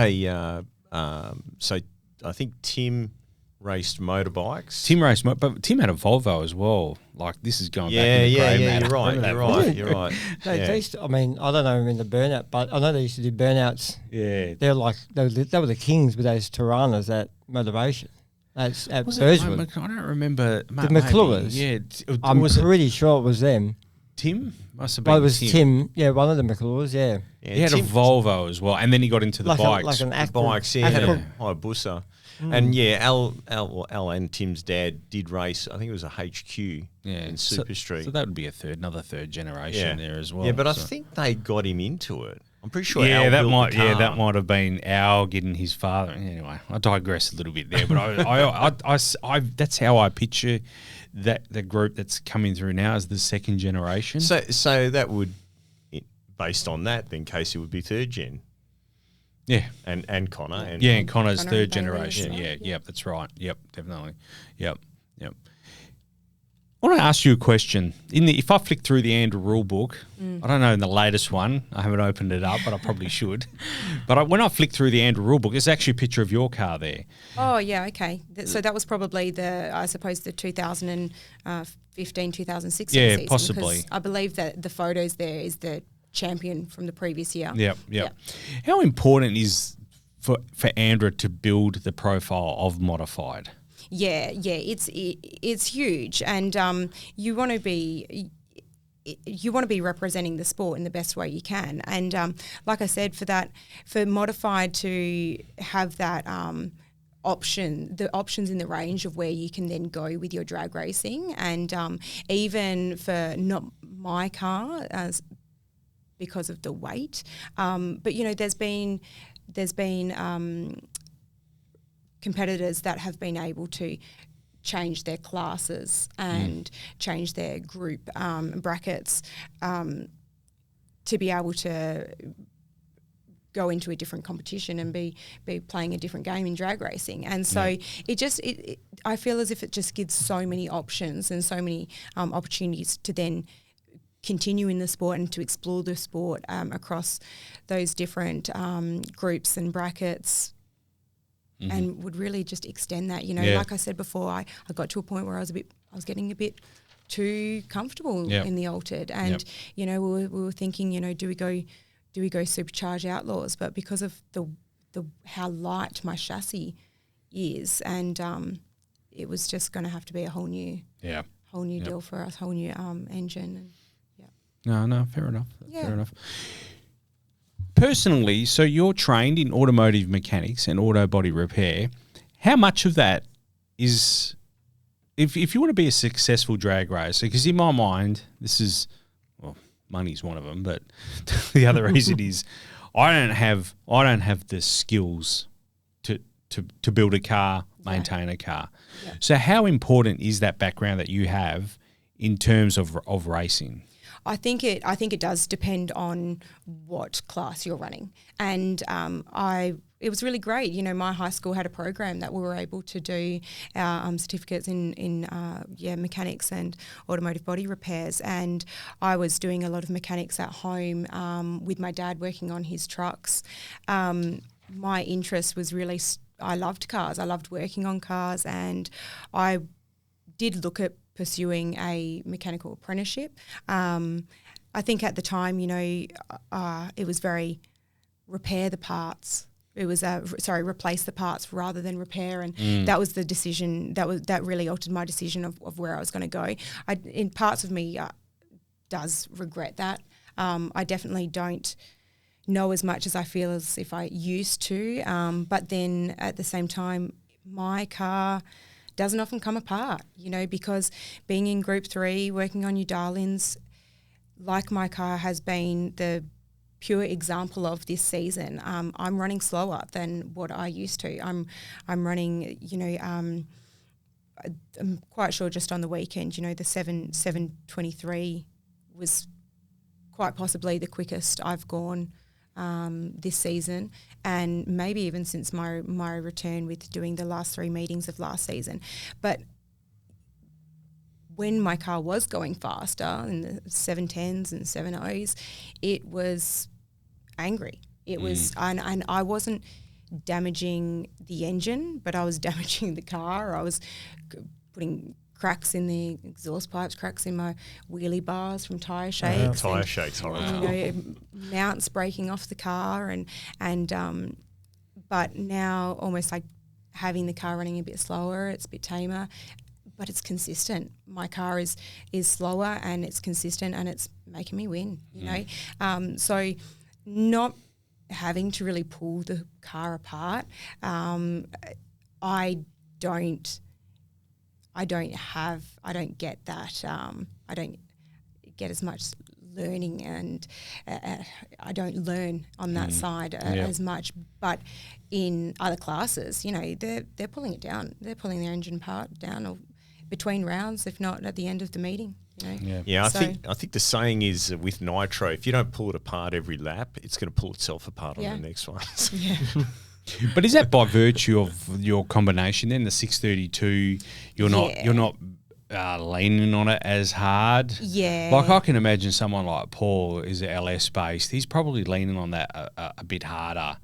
so I think Tim raced motorbikes. But Tim had a Volvo as well. Like, this is going back in the grey matter. You're right. They used to, I mean, I don't know in the burnout, but I know they used to do burnouts. Yeah. They were the kings with those Tiranas at Motivation. That's at Burswood. I don't remember. The McClures. Yeah. I'm pretty sure it was them. Tim? Must have been it was Tim. Yeah, one of the McClures, yeah. He had a Volvo as well, and then he got into the bikes. Like an Acura. Bikes, Hayabusa. And Al and Tim's dad did race. I think it was a HQ in Super Street. So that would be another third generation there as well. Yeah, but I think they got him into it. I'm pretty sure. Yeah, Al that built might. the car. Yeah, that might have been Al getting his father. Anyway, I digress a little bit there, but I that's how I picture that the group that's coming through now as the second generation. So that would, based on that, then Casey would be third gen. Yeah, and Connor and Connor's Connor third Bailey, generation. Yeah, that's right. Yep, definitely. Yep. I want to ask you a question. If I flick through the ANDRA rule book, I don't know in the latest one, I haven't opened it up, but I probably should. But when I flick through the ANDRA rule book, there's actually a picture of your car there. Oh yeah, okay. So that was probably the 2015, 2016 season. Yeah, possibly. Because I believe that the photos there is the champion from the previous year. Yep. How important is for ANDRA to build the profile of modified? Yeah, it's huge, and you want to be representing the sport in the best way you can, and like I said, for modified to have that the options in the range of where you can then go with your drag racing, and even for not my car because of the weight. But you know, there's been competitors that have been able to change their classes and change their group brackets to be able to go into a different competition and be playing a different game in drag racing. And so I feel as if it just gives so many options and so many opportunities to then continue in the sport and to explore the sport across those different groups and brackets. And would really just extend that, you know, like I said before, I got to a point where I was getting a bit too comfortable in the altered, and you know, we were thinking, you know, do we go supercharge outlaws? But because of the how light my chassis is, and it was just going to have to be a whole new deal for us, whole new engine. And, No, fair enough. Fair enough. Personally, so you're trained in automotive mechanics and auto body repair. How much of that is, if you want to be a successful drag racer, because in my mind, this is, well, money's one of them, but the other reason is I don't have the skills to build a car, maintain a car. Yeah. So how important is that background that you have in terms of racing? I think it does depend on what class you're running, and it was really great. You know, my high school had a program that we were able to do our certificates in mechanics and automotive body repairs, and I was doing a lot of mechanics at home with my dad working on his trucks. My interest was really, I loved cars. I loved working on cars, and I did look at pursuing a mechanical apprenticeship. I think at the time, you know, it was very repair the parts. It was replace the parts rather than repair, and that was the decision. That really altered my decision of where I was going to go. In parts of me does regret that. I definitely don't know as much as I feel as if I used to. But then at the same time, my car doesn't often come apart, you know, because being in Group 3, working on your darlings, like my car has been the pure example of this season. I'm running slower than what I used to. I'm running, you know, I'm quite sure just on the weekend, you know, the 7:23 was quite possibly the quickest I've gone this season, and maybe even since my return with doing the last 3 meetings of last season. But when my car was going faster in the 710s and 7.0s, it was angry. It was, and I wasn't damaging the engine, but I was damaging the car. I was putting cracks in the exhaust pipes, cracks in my wheelie bars from tyre shakes. Tyre shakes, horrible. You know, mounts breaking off the car, and but now almost like having the car running a bit slower, it's a bit tamer, but it's consistent. My car is slower and it's consistent, and it's making me win, you know. So not having to really pull the car apart, I don't get that. I don't get as much learning, and I don't learn on that side as much. But in other classes, you know, they're pulling it down. They're pulling their engine part down, or between rounds, if not at the end of the meeting. You know? Yeah. I think the saying is with nitro, if you don't pull it apart every lap, it's going to pull itself apart on the next one. Yeah. But is that by virtue of your combination then, the 632, you're not leaning on it as hard? Yeah. Like I can imagine someone like Paul is LS based. He's probably leaning on that a bit harder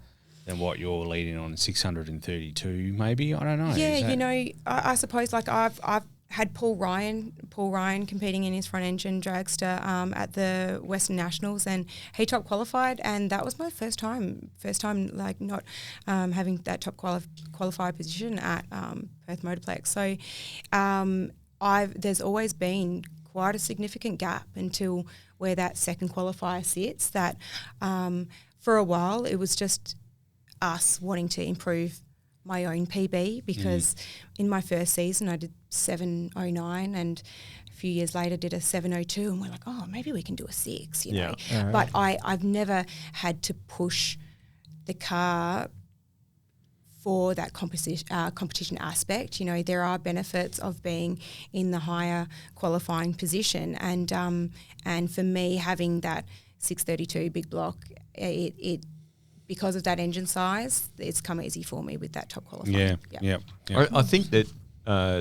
than what you're leaning on 632 maybe. I don't know. Yeah, you know, I suppose like I've had Paul Ryan competing in his front engine dragster at the Western Nationals, and he top qualified, and that was my first time like not having that top qualified position at Perth Motorplex. So there's always been quite a significant gap until where that second qualifier sits, that for a while it was just us wanting to improve my own PB, because in my first season I did 7:09 and few years later did a 7:02, and we're like, oh, maybe we can do a 6, you know. Yeah. But I've never had to push the car for that competition aspect. You know, there are benefits of being in the higher qualifying position, and for me, having that 632 big block, it because of that engine size, it's come easy for me with that top qualifying. Yeah. I think that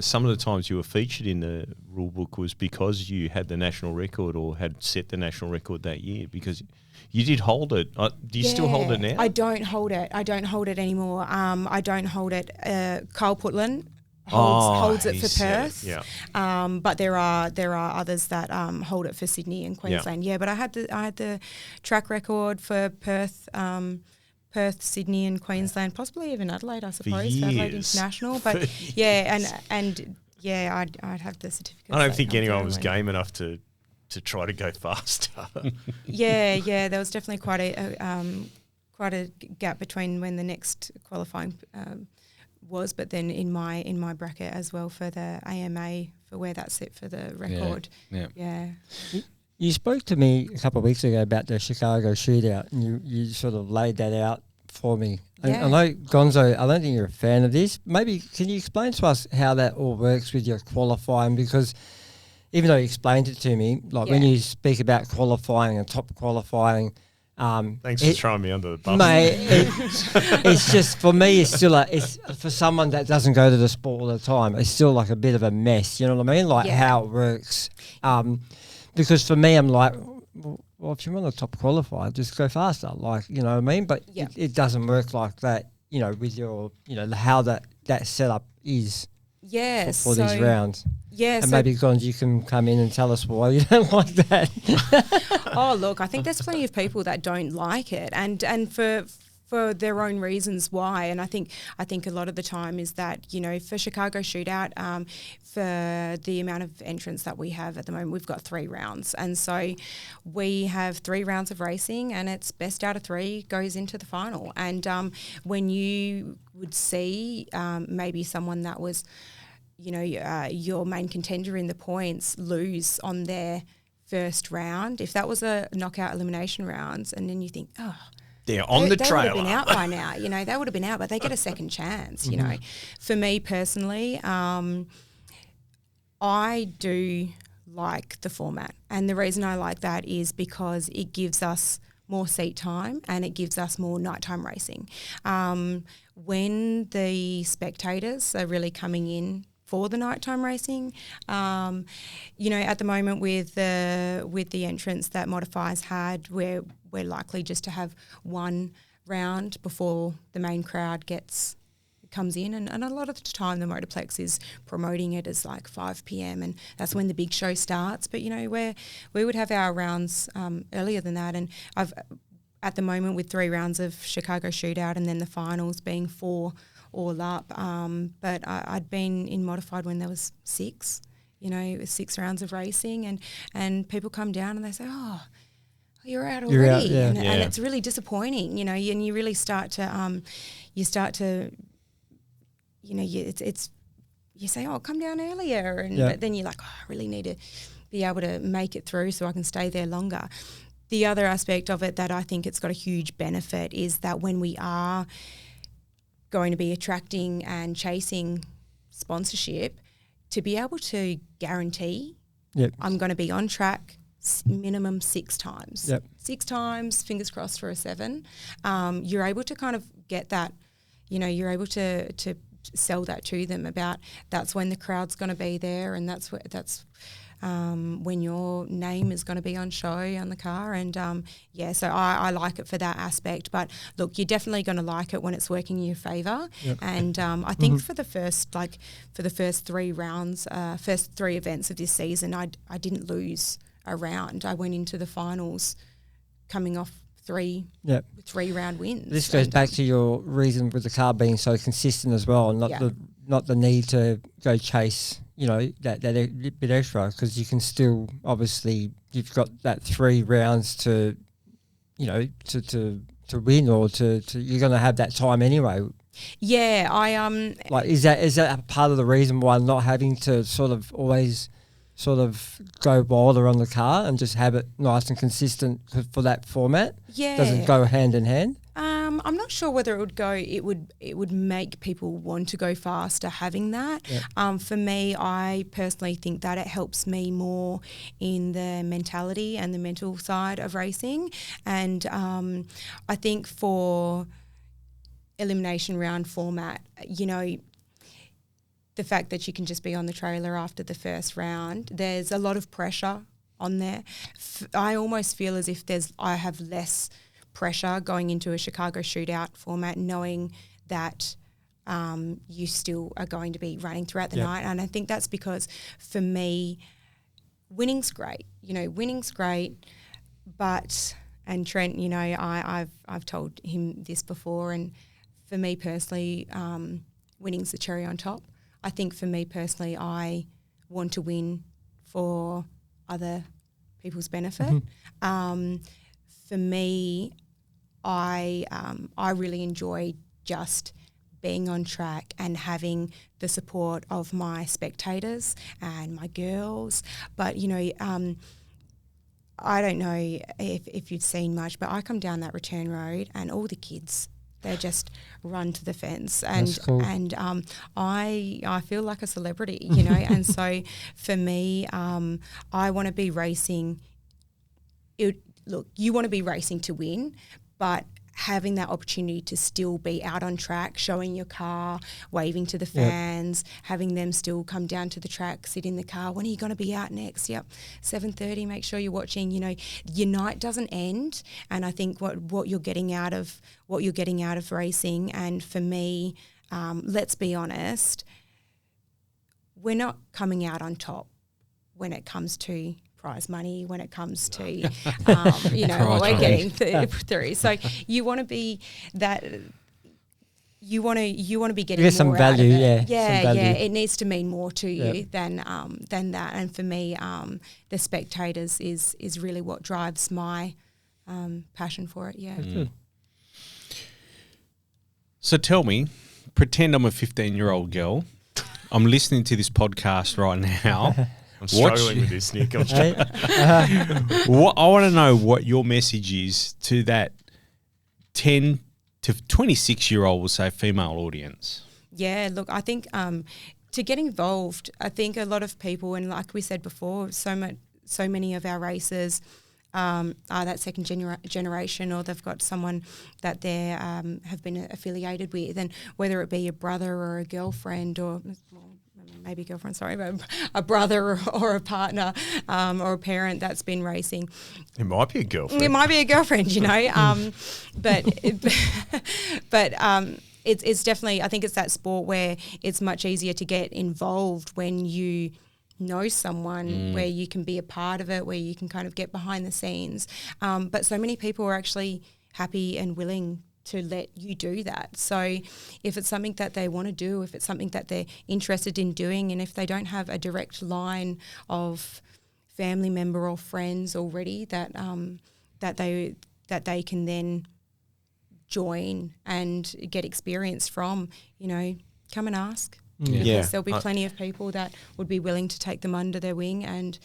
some of the times you were featured in the rule book was because you had the national record or had set the national record that year, because you did hold it. Do you still hold it now? I don't hold it. I don't hold it anymore. I don't hold it. Kyle Putland holds it for Perth. But there are others that hold it for Sydney and Queensland. Yeah, but I had the track record for Perth. Perth, Sydney, and Queensland, possibly even Adelaide, I suppose, for Adelaide International. But I'd have the certificate. I don't think anyone was game enough to try to go faster. There was definitely quite a gap between when the next qualifying was, but then in my bracket as well for the AMA for where that's set for the record. Yeah. You spoke to me a couple of weeks ago about the Chicago shootout, and you sort of laid that out for me. Yeah. I know, Gonzo, I don't think you're a fan of this. Maybe can you explain to us how that all works with your qualifying? Because even though you explained it to me, like when you speak about qualifying and top qualifying, thanks for throwing me under the bus. Mate, it's just, for me, it's still it's for someone that doesn't go to the sport all the time, it's still like a bit of a mess, you know what I mean? Like how it works. Because for me, I'm like, well, if you want a top qualifier, just go faster, like, you know what I mean? But it doesn't work like that, you know, with your, you know, how that setup is for these rounds. Yeah, and maybe, Gonz, you can come in and tell us why you don't like that. Oh, look, I think there's plenty of people that don't like it, and for their own reasons why. And I think a lot of the time is that, you know, for Chicago Shootout, for the amount of entrants that we have at the moment, we've got 3 rounds. And so we have 3 rounds of racing, and it's best out of 3 goes into the final. And when you would see maybe someone that was, you know, your main contender in the points lose on their first round, if that was a knockout elimination rounds, and then you think, oh, they're on the trailer. They would have been out by now, you know. They would have been out, but they get a second chance, you know. For me personally, I do like the format, and the reason I like that is because it gives us more seat time and it gives us more nighttime racing. When the spectators are really coming in for the nighttime racing, you know, at the moment with the entrance that Modify's had, we're likely just to have 1 round before the main crowd comes in, and a lot of the time the Motorplex is promoting it as like 5 p.m. and that's when the big show starts. But, you know, we would have our rounds earlier than that, and I've at the moment with 3 rounds of Chicago Shootout and then the finals being 4 all up. But I'd been in modified when there was 6, you know, it was 6 rounds of racing, and people come down and they say, oh, you're out already. And it's really disappointing, you know, and you really start to, you know, you say, oh, come down earlier. But then you're like, oh, I really need to be able to make it through so I can stay there longer. The other aspect of it that I think it's got a huge benefit is that when we are going to be attracting and chasing sponsorship, to be able to guarantee I'm going to be on track minimum 6 times. 6 times, fingers crossed for a 7. You're able to kind of get that, you know, you're able to sell that to them about that's when the crowd's going to be there, and that's when your name is going to be on show on the car. And so I like it for that aspect. But look, you're definitely going to like it when it's working in your favour. And I think for the first 3 rounds, first 3 events of this season, I didn't lose a round. I went into the finals coming off 3 round wins. This goes back to your reason with the car being so consistent as well, and not the need to go chase, you know, that bit extra, because you can still, obviously, you've got that 3 rounds to, you know, to win, or to you're going to have that time anyway. Yeah, I like, is that a part of the reason why not having to sort of always sort of go wilder on the car and just have it nice and consistent for that format? Yeah. Does it go hand in hand? I'm not sure whether it would make people want to go faster having that. Yeah. For me, I personally think that it helps me more in the mentality and the mental side of racing. And I think for elimination round format, you know, the fact that you can just be on the trailer after the first round, there's a lot of pressure on there. I almost feel as if I have less pressure going into a Chicago shootout format, knowing that you still are going to be running throughout the night. And I think that's because for me, winning's great. You know, winning's great, but, and Trent, you know, I've told him this before, and for me personally, winning's the cherry on top. I think for me personally, I want to win for other people's benefit. For me, I really enjoy just being on track and having the support of my spectators and my girls. But, you know, I don't know if you've seen much, but I come down that return road and all the kids, they just run to the fence, and cool. and I feel like a celebrity, you know. And so for me, I want to be racing. Look, you want to be racing to win, but having that opportunity to still be out on track, showing your car, waving to the fans, having them still come down to the track, sit in the car. When are you going to be out next? Yep, 7:30. Make sure you're watching. You know, your night doesn't end, and I think what you're getting out of racing. And for me, let's be honest, we're not coming out on top when it comes to prize money, when it comes to, you know, we're getting through. So you want to be that. You want to be getting more some value, out of it. yeah. It needs to mean more to you than that. And for me, the spectators is really what drives my passion for it. Yeah. So tell me, pretend I'm a 15-year-old girl. I'm listening to this podcast right now. I'm struggling with this, Nick. I want to know what your message is to that 10 to 26-year-old, we'll say, female audience. Yeah, look, I think to get involved, I think a lot of people, and like we said before, so many of our racers are that second generation, or they've got someone that they have been affiliated with, and whether it be a brother or a girlfriend, or maybe a girlfriend, sorry, but a brother or a partner or a parent that's been racing. It might be a girlfriend. It might be a girlfriend, you know, but it's definitely, I think it's that sport where it's much easier to get involved when you know someone, where you can be a part of it, where you can kind of get behind the scenes. But so many people are actually happy and willing to let you do that. So if it's something that they want to do, if it's something that they're interested in doing, and if they don't have a direct line of family member or friends already that they can then join and get experience from, you know, come and ask. Because there'll be plenty of people that would be willing to take them under their wing and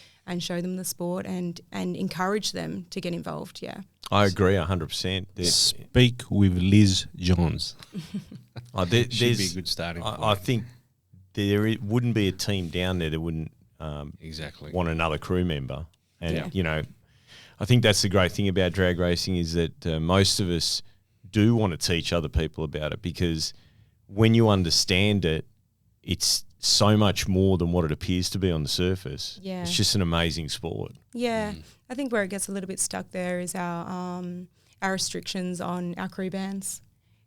show them the sport and encourage them to get involved. Yeah, I agree 100%. Speak with Liz Johns. Should be a good starting point. I think there wouldn't be a team down there that wouldn't exactly want another crew member. And, you know, I think that's the great thing about drag racing is that most of us do want to teach other people about it, because when you understand it, it's so much more than what it appears to be on the surface. Yeah. It's just an amazing sport. Yeah. I think where it gets a little bit stuck there is our restrictions on our crew bands.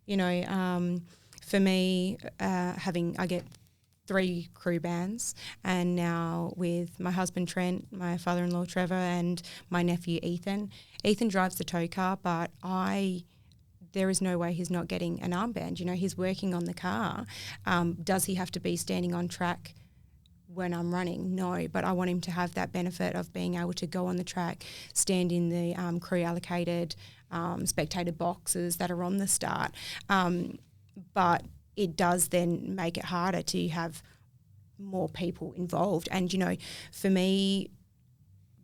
You know, for me, I get 3 crew bands, and now with my husband Trent, my father-in-law Trevor, and my nephew Ethan. Ethan drives the tow car, but there is no way he's not getting an armband. You know, he's working on the car. Does he have to be standing on track when I'm running? No, but I want him to have that benefit of being able to go on the track, stand in the crew allocated spectator boxes that are on the start. But it does then make it harder to have more people involved. And, you know, for me,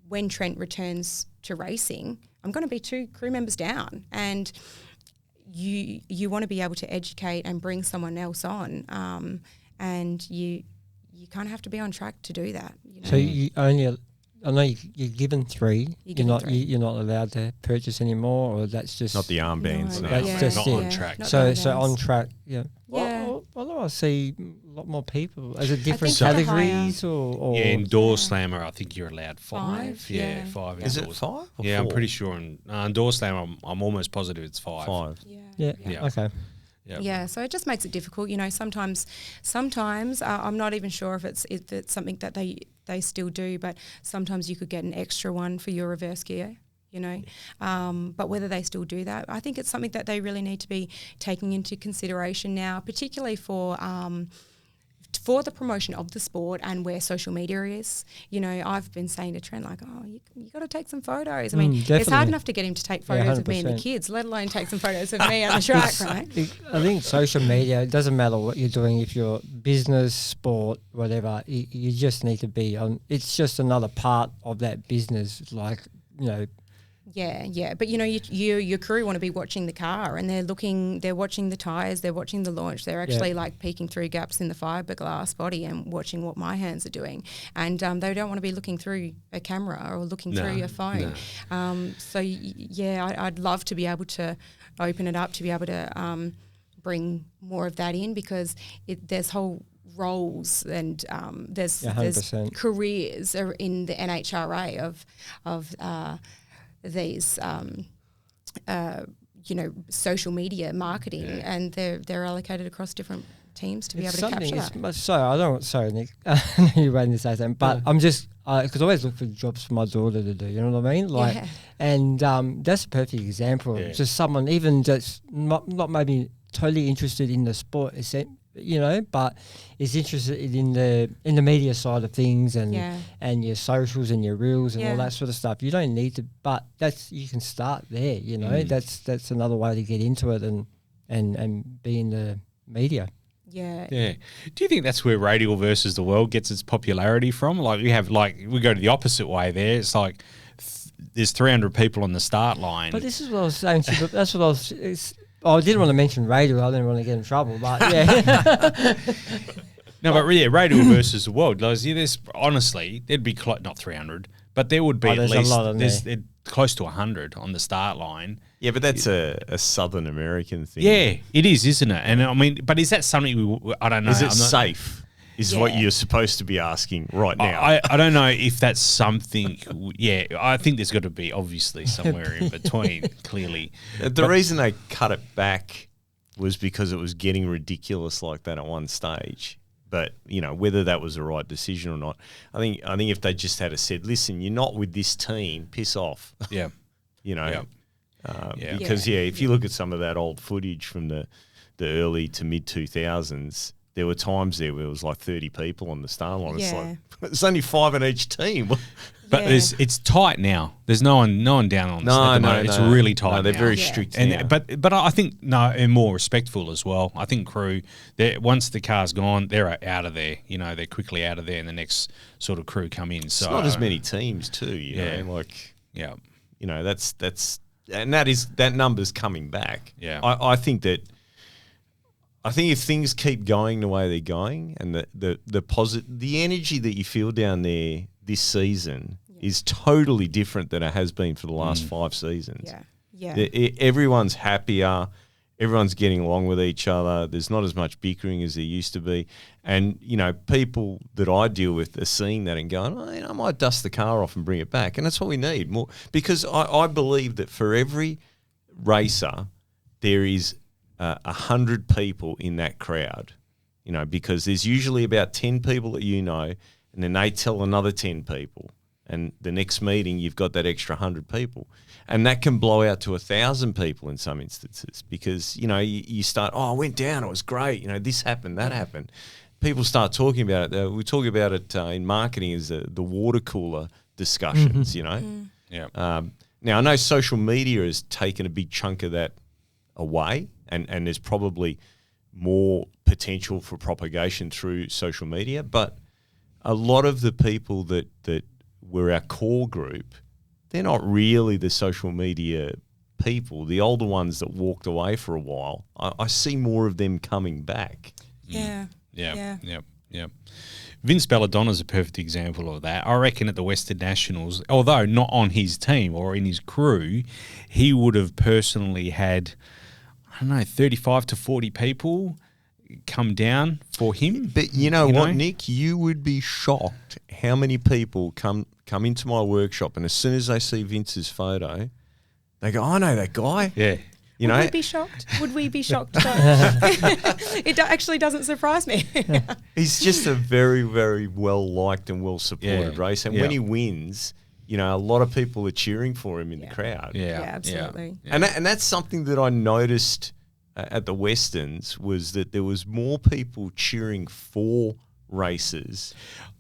when Trent returns to racing, I'm going to be 2 crew members down, and you want to be able to educate and bring someone else on, and you kind of have to be on track to do that. You know? So you only, I know you're given 3. You're not allowed to purchase anymore, or that's just Not the armbands. No, No, that's just not it. on track. Not So the on armbands. track, yeah. Yeah. Well, I see a lot more people. Is it different think the categories or Yeah, indoor slammer, I think you're allowed 5. 5, Yeah, yeah. 5 Is it indoors. 5 or Yeah, 4? I'm pretty sure. Indoor slammer, I'm almost positive it's 5. 5. Yeah. Yeah. Okay. Yeah. Yeah, so it just makes it difficult. You know, sometimes I'm not even sure if it's something that they still do, but sometimes you could get an extra one for your reverse gear. You know, but whether they still do that, I think it's something that they really need to be taking into consideration now, particularly for the promotion of the sport and where social media is. You know, I've been saying to Trent, like, oh, you got to take some photos. I mean, it's definitely. hard enough to get him to take photos of me and the 100%. kids, let alone take some photos of me on the track, right? I think social media, it doesn't matter what you're doing, if you're business, sport, whatever, you just need to be on. It's just another part of that business, like, you know. Yeah. But, you know, your crew want to be watching the car, and they're watching the tyres, they're watching the launch. They're actually like peeking through gaps in the fiberglass body and watching what my hands are doing. And they don't want to be looking through a camera or looking through your phone. So, I'd love to be able to open it up, to be able to bring more of that in, because there's whole roles and there's careers in the NHRA of these social media marketing, and they're allocated across different teams to be able to capture that. Sorry, Nick, I know you're waiting to say something, but I'm just, because I always look for jobs for my daughter to do, you know what I mean? Like, and that's a perfect example of just someone, even just not maybe totally interested in the sport, you know, but is interested in the media side of things and your socials and your reels and all that sort of stuff. You don't need to, but you can start there, you know. That's another way to get into it and be in the media. Yeah. Do you think that's where Radial versus the World gets its popularity from? Like we go to the opposite way there. It's like there's 300 people on the start line. But this is what I was saying to you. That's what I was. I didn't want to mention radio. I didn't want to get in trouble, but yeah. No, but yeah, Radial versus the World. There's honestly, there'd be not 300, but there would be at least there's close to 100 on the start line. Yeah, but that's a Southern American thing. Yeah, it is, isn't it? And I mean, but is that something I don't know. Is it safe? Is what you're supposed to be asking right now. I don't know if that's something. Yeah, I think there's got to be obviously somewhere in between. Clearly, the reason they cut it back was because it was getting ridiculous like that at one stage. But you know, whether that was the right decision or not, I think if they just had said, "Listen, you're not with this team, piss off." Yeah, you know, yeah. Because if you look at some of that old footage from the early to mid 2000s. There were times there where it was like 30 people on the start line. It's like there's only 5 in each team. But it's tight now. There's no one down on this. No, it's really tight. No, they're very strict now. But I think and more respectful as well. I think crew, once the car's gone, they're out of there. You know, they're quickly out of there, and the next sort of crew come in. So it's not as many teams too. You know, like you know that number's coming back. Yeah, I think if things keep going the way they're going, and the energy that you feel down there this season is totally different than it has been for the last 5 seasons. Everyone's happier, everyone's getting along with each other. There's not as much bickering as there used to be, and you know, people that I deal with are seeing that and going, I might dust the car off and bring it back, and that's what we need more, because I believe that for every racer there is 100 people in that crowd, you know, because there's usually about 10 people that you know, and then they tell another 10 people, and the next meeting you've got that extra 100 people, and that can blow out to 1,000 people in some instances, because you know you start, I went down, it was great, you know, this happened, that happened. People start talking about it. We talk about it in marketing as the water cooler discussions, you know. Now I know social media has taken a big chunk of that away. And there's probably more potential for propagation through social media. But a lot of the people that were our core group, they're not really the social media people. The older ones that walked away for a while, I see more of them coming back. Yeah. Vince Belladonna's a perfect example of that. I reckon at the Western Nationals, although not on his team or in his crew, he would have personally had, I don't know, 35 to 40 people come down for him. But you know what, Nick? You would be shocked how many people come into my workshop, and as soon as they see Vince's photo, they go, I know that guy. Yeah. Would we be shocked? Would we be shocked? It actually doesn't surprise me. He's just a very, very well-liked and well-supported racer. And when he wins, you know, a lot of people are cheering for him in the crowd. Yeah, absolutely. Yeah. And that's something that I noticed at the Westerns, was that there was more people cheering for racers.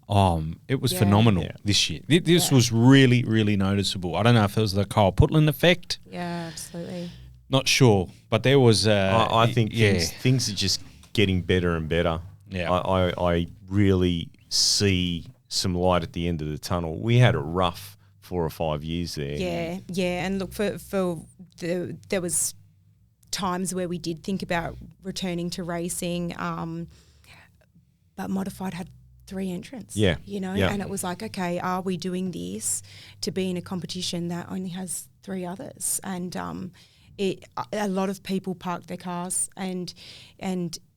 It was phenomenal this year. This was really, really noticeable. I don't know if it was the Kyle Putland effect. Yeah, absolutely. Not sure, but there was. I think things are just getting better and better. Yeah, I really see some light at the end of the tunnel. We had a rough 4 or 5 years there. Yeah, and look, there was times where we did think about returning to racing, but Modified had 3 entrants. And it was like, okay, are we doing this to be in a competition that only has 3 others? And a lot of people parked their cars, and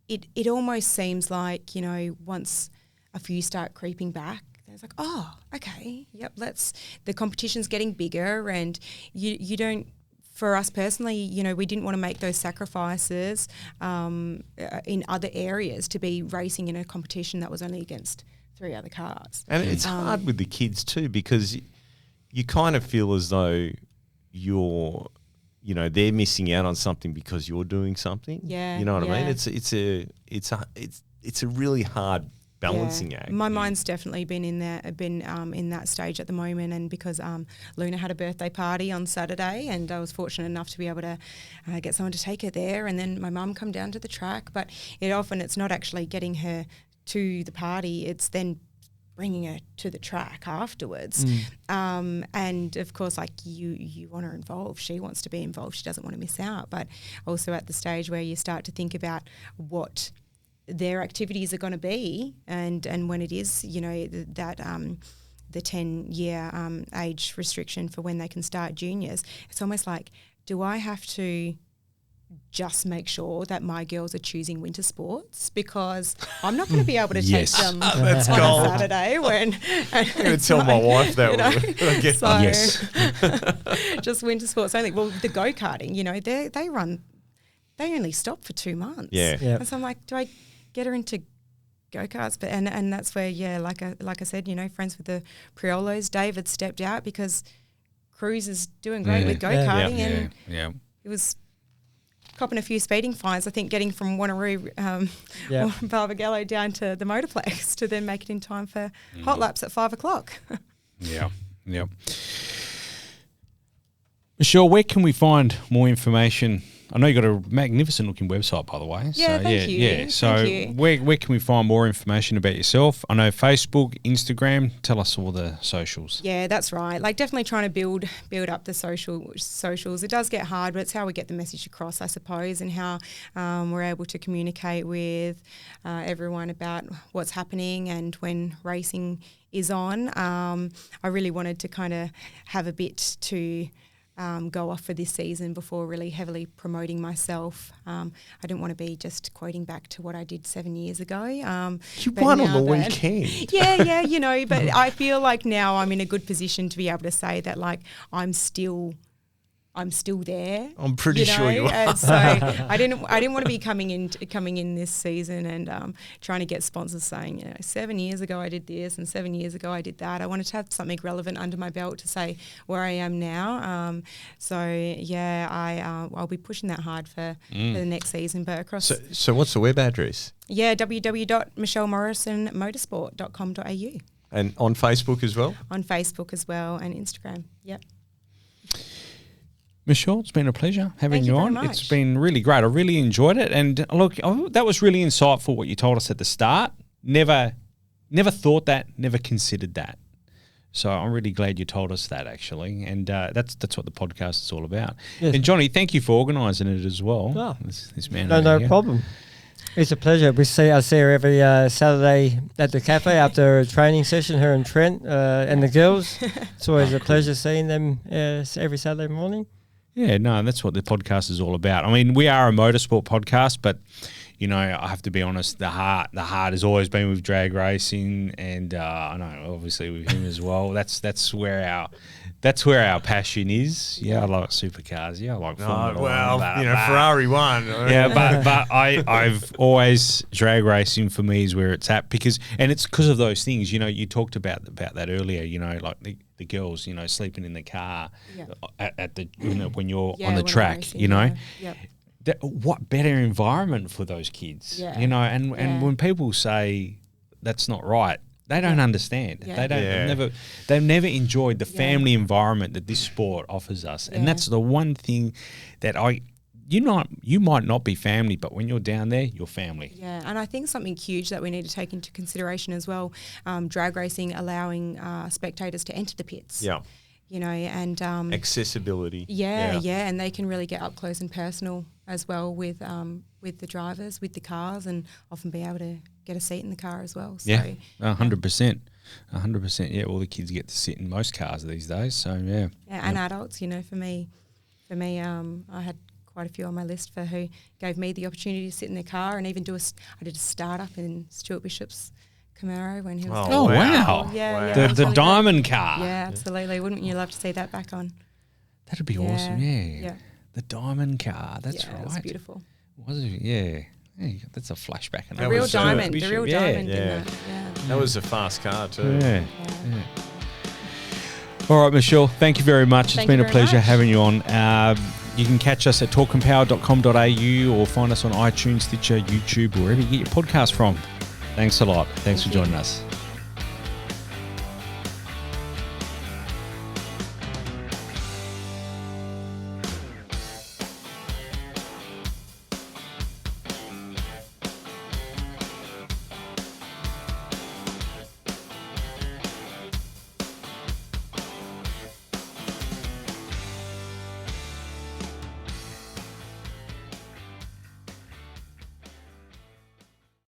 it almost seems like, you know, once a few start creeping back, it's like, oh, okay, yep, the competition's getting bigger, and you don't. For us personally, you know, we didn't want to make those sacrifices in other areas to be racing in a competition that was only against 3 other cars. And it's hard with the kids too, because you kind of feel as though they're missing out on something because you're doing something. Yeah, you know what I mean. It's a really hard balancing act. My mind's definitely been in that stage at the moment, and because Luna had a birthday party on Saturday, and I was fortunate enough to be able to get someone to take her there, and then my mum come down to the track. But it's not actually getting her to the party; it's then bringing her to the track afterwards. And of course, like you want her involved. She wants to be involved. She doesn't want to miss out. But also at the stage where you start to think about what their activities are going to be, and when it is, you know, that the 10-year age restriction for when they can start juniors, it's almost like, do I have to just make sure that my girls are choosing winter sports, because I'm not going to be able to take them on a Saturday when I'm going to tell my wife that. Just winter sports only. Well, the go-karting, you know, they only stop for 2 months. Yeah. And so I'm like, do I get her into go-karts? But and that's where, like I said, you know, friends with the Priolos, David stepped out because Cruz is doing great with go-karting, and it was copping a few speeding fines, I think, getting from Wanneroo, Barbagallo down to the Motorplex to then make it in time for hot laps at 5 o'clock. Yeah. Michelle, where can we find more information? I know you've got a magnificent looking website, by the way. Yeah, thank you. Yeah, so thank you. Where can we find more information about yourself? I know Facebook, Instagram. Tell us all the socials. Yeah, that's right. Like, definitely trying to build up the socials. It does get hard, but it's how we get the message across, I suppose, and how we're able to communicate with everyone about what's happening and when racing is on. I really wanted to kind of have a bit to go off for this season before really heavily promoting myself. I didn't want to be just quoting back to what I did 7 years ago. You won on the weekend. Yeah, you know, but I feel like now I'm in a good position to be able to say that, like, I'm still there. I'm pretty sure you are. And so I didn't want to be coming in this season and trying to get sponsors saying, you know, 7 years ago I did this and 7 years ago I did that. I wanted to have something relevant under my belt to say where I am now. I'll be pushing that hard for the next season. But across. So what's the web address? Yeah, www.michellemorrisonmotorsport.com.au. And on Facebook as well? On Facebook as well, and Instagram. Yep. Michelle, it's been a pleasure having you on. Very much. It's been really great. I really enjoyed it. And look, that was really insightful what you told us at the start. Never never thought that, never considered that. So I'm really glad you told us that, actually, and that's what the podcast is all about. Yes. And Johnny, thank you for organising it as well. Oh. This man, No problem. It's a pleasure. I see her every Saturday at the cafe after a training session, her and Trent and the girls. It's always a pleasure seeing them every Saturday morning. Yeah, no, that's what the podcast is all about. I mean, we are a motorsport podcast, but you know, I have to be honest, the heart has always been with drag racing, and I know obviously with him as well. That's where our passion is. Yeah, I like supercars. Yeah, I like Formula One. Ferrari won. Yeah, but I've always, drag racing for me is where it's at, because it's because of those things. You know, you talked about that earlier. You know, like the girls, you know, sleeping in the car at the when you're on the track. Racing, you know. Yep. What better environment for those kids, you know? And when people say that's not right, they don't understand. Yeah. They've never enjoyed the family environment that this sport offers us, and that's the one thing that you might not be family, but when you're down there, you're family. Yeah, and I think something huge that we need to take into consideration as well, drag racing allowing spectators to enter the pits. Yeah. You know, and accessibility. Yeah, and they can really get up close and personal as well with the drivers, with the cars, and often be able to get a seat in the car as well. So, 100%. 100%. Yeah, all the kids get to sit in most cars these days. So and adults. You know, for me, I had quite a few on my list for who gave me the opportunity to sit in their car and even I did a start-up in Stuart Bishop's Camaro when he was Oh, wow. Yeah. The diamond car. Yeah, absolutely. Wouldn't you love to see that back on? That'd be awesome, yeah. The diamond car, that's right. It was beautiful. Was it? Yeah. Yeah, that's a flashback. The real diamond in that. Yeah. That was a fast car too. Yeah. All right, Michelle, thank you very much. It's been a pleasure having you on. You can catch us at talkandpower.com.au or find us on iTunes, Stitcher, YouTube, wherever you get your podcast from. Thanks a lot. Thanks for joining us.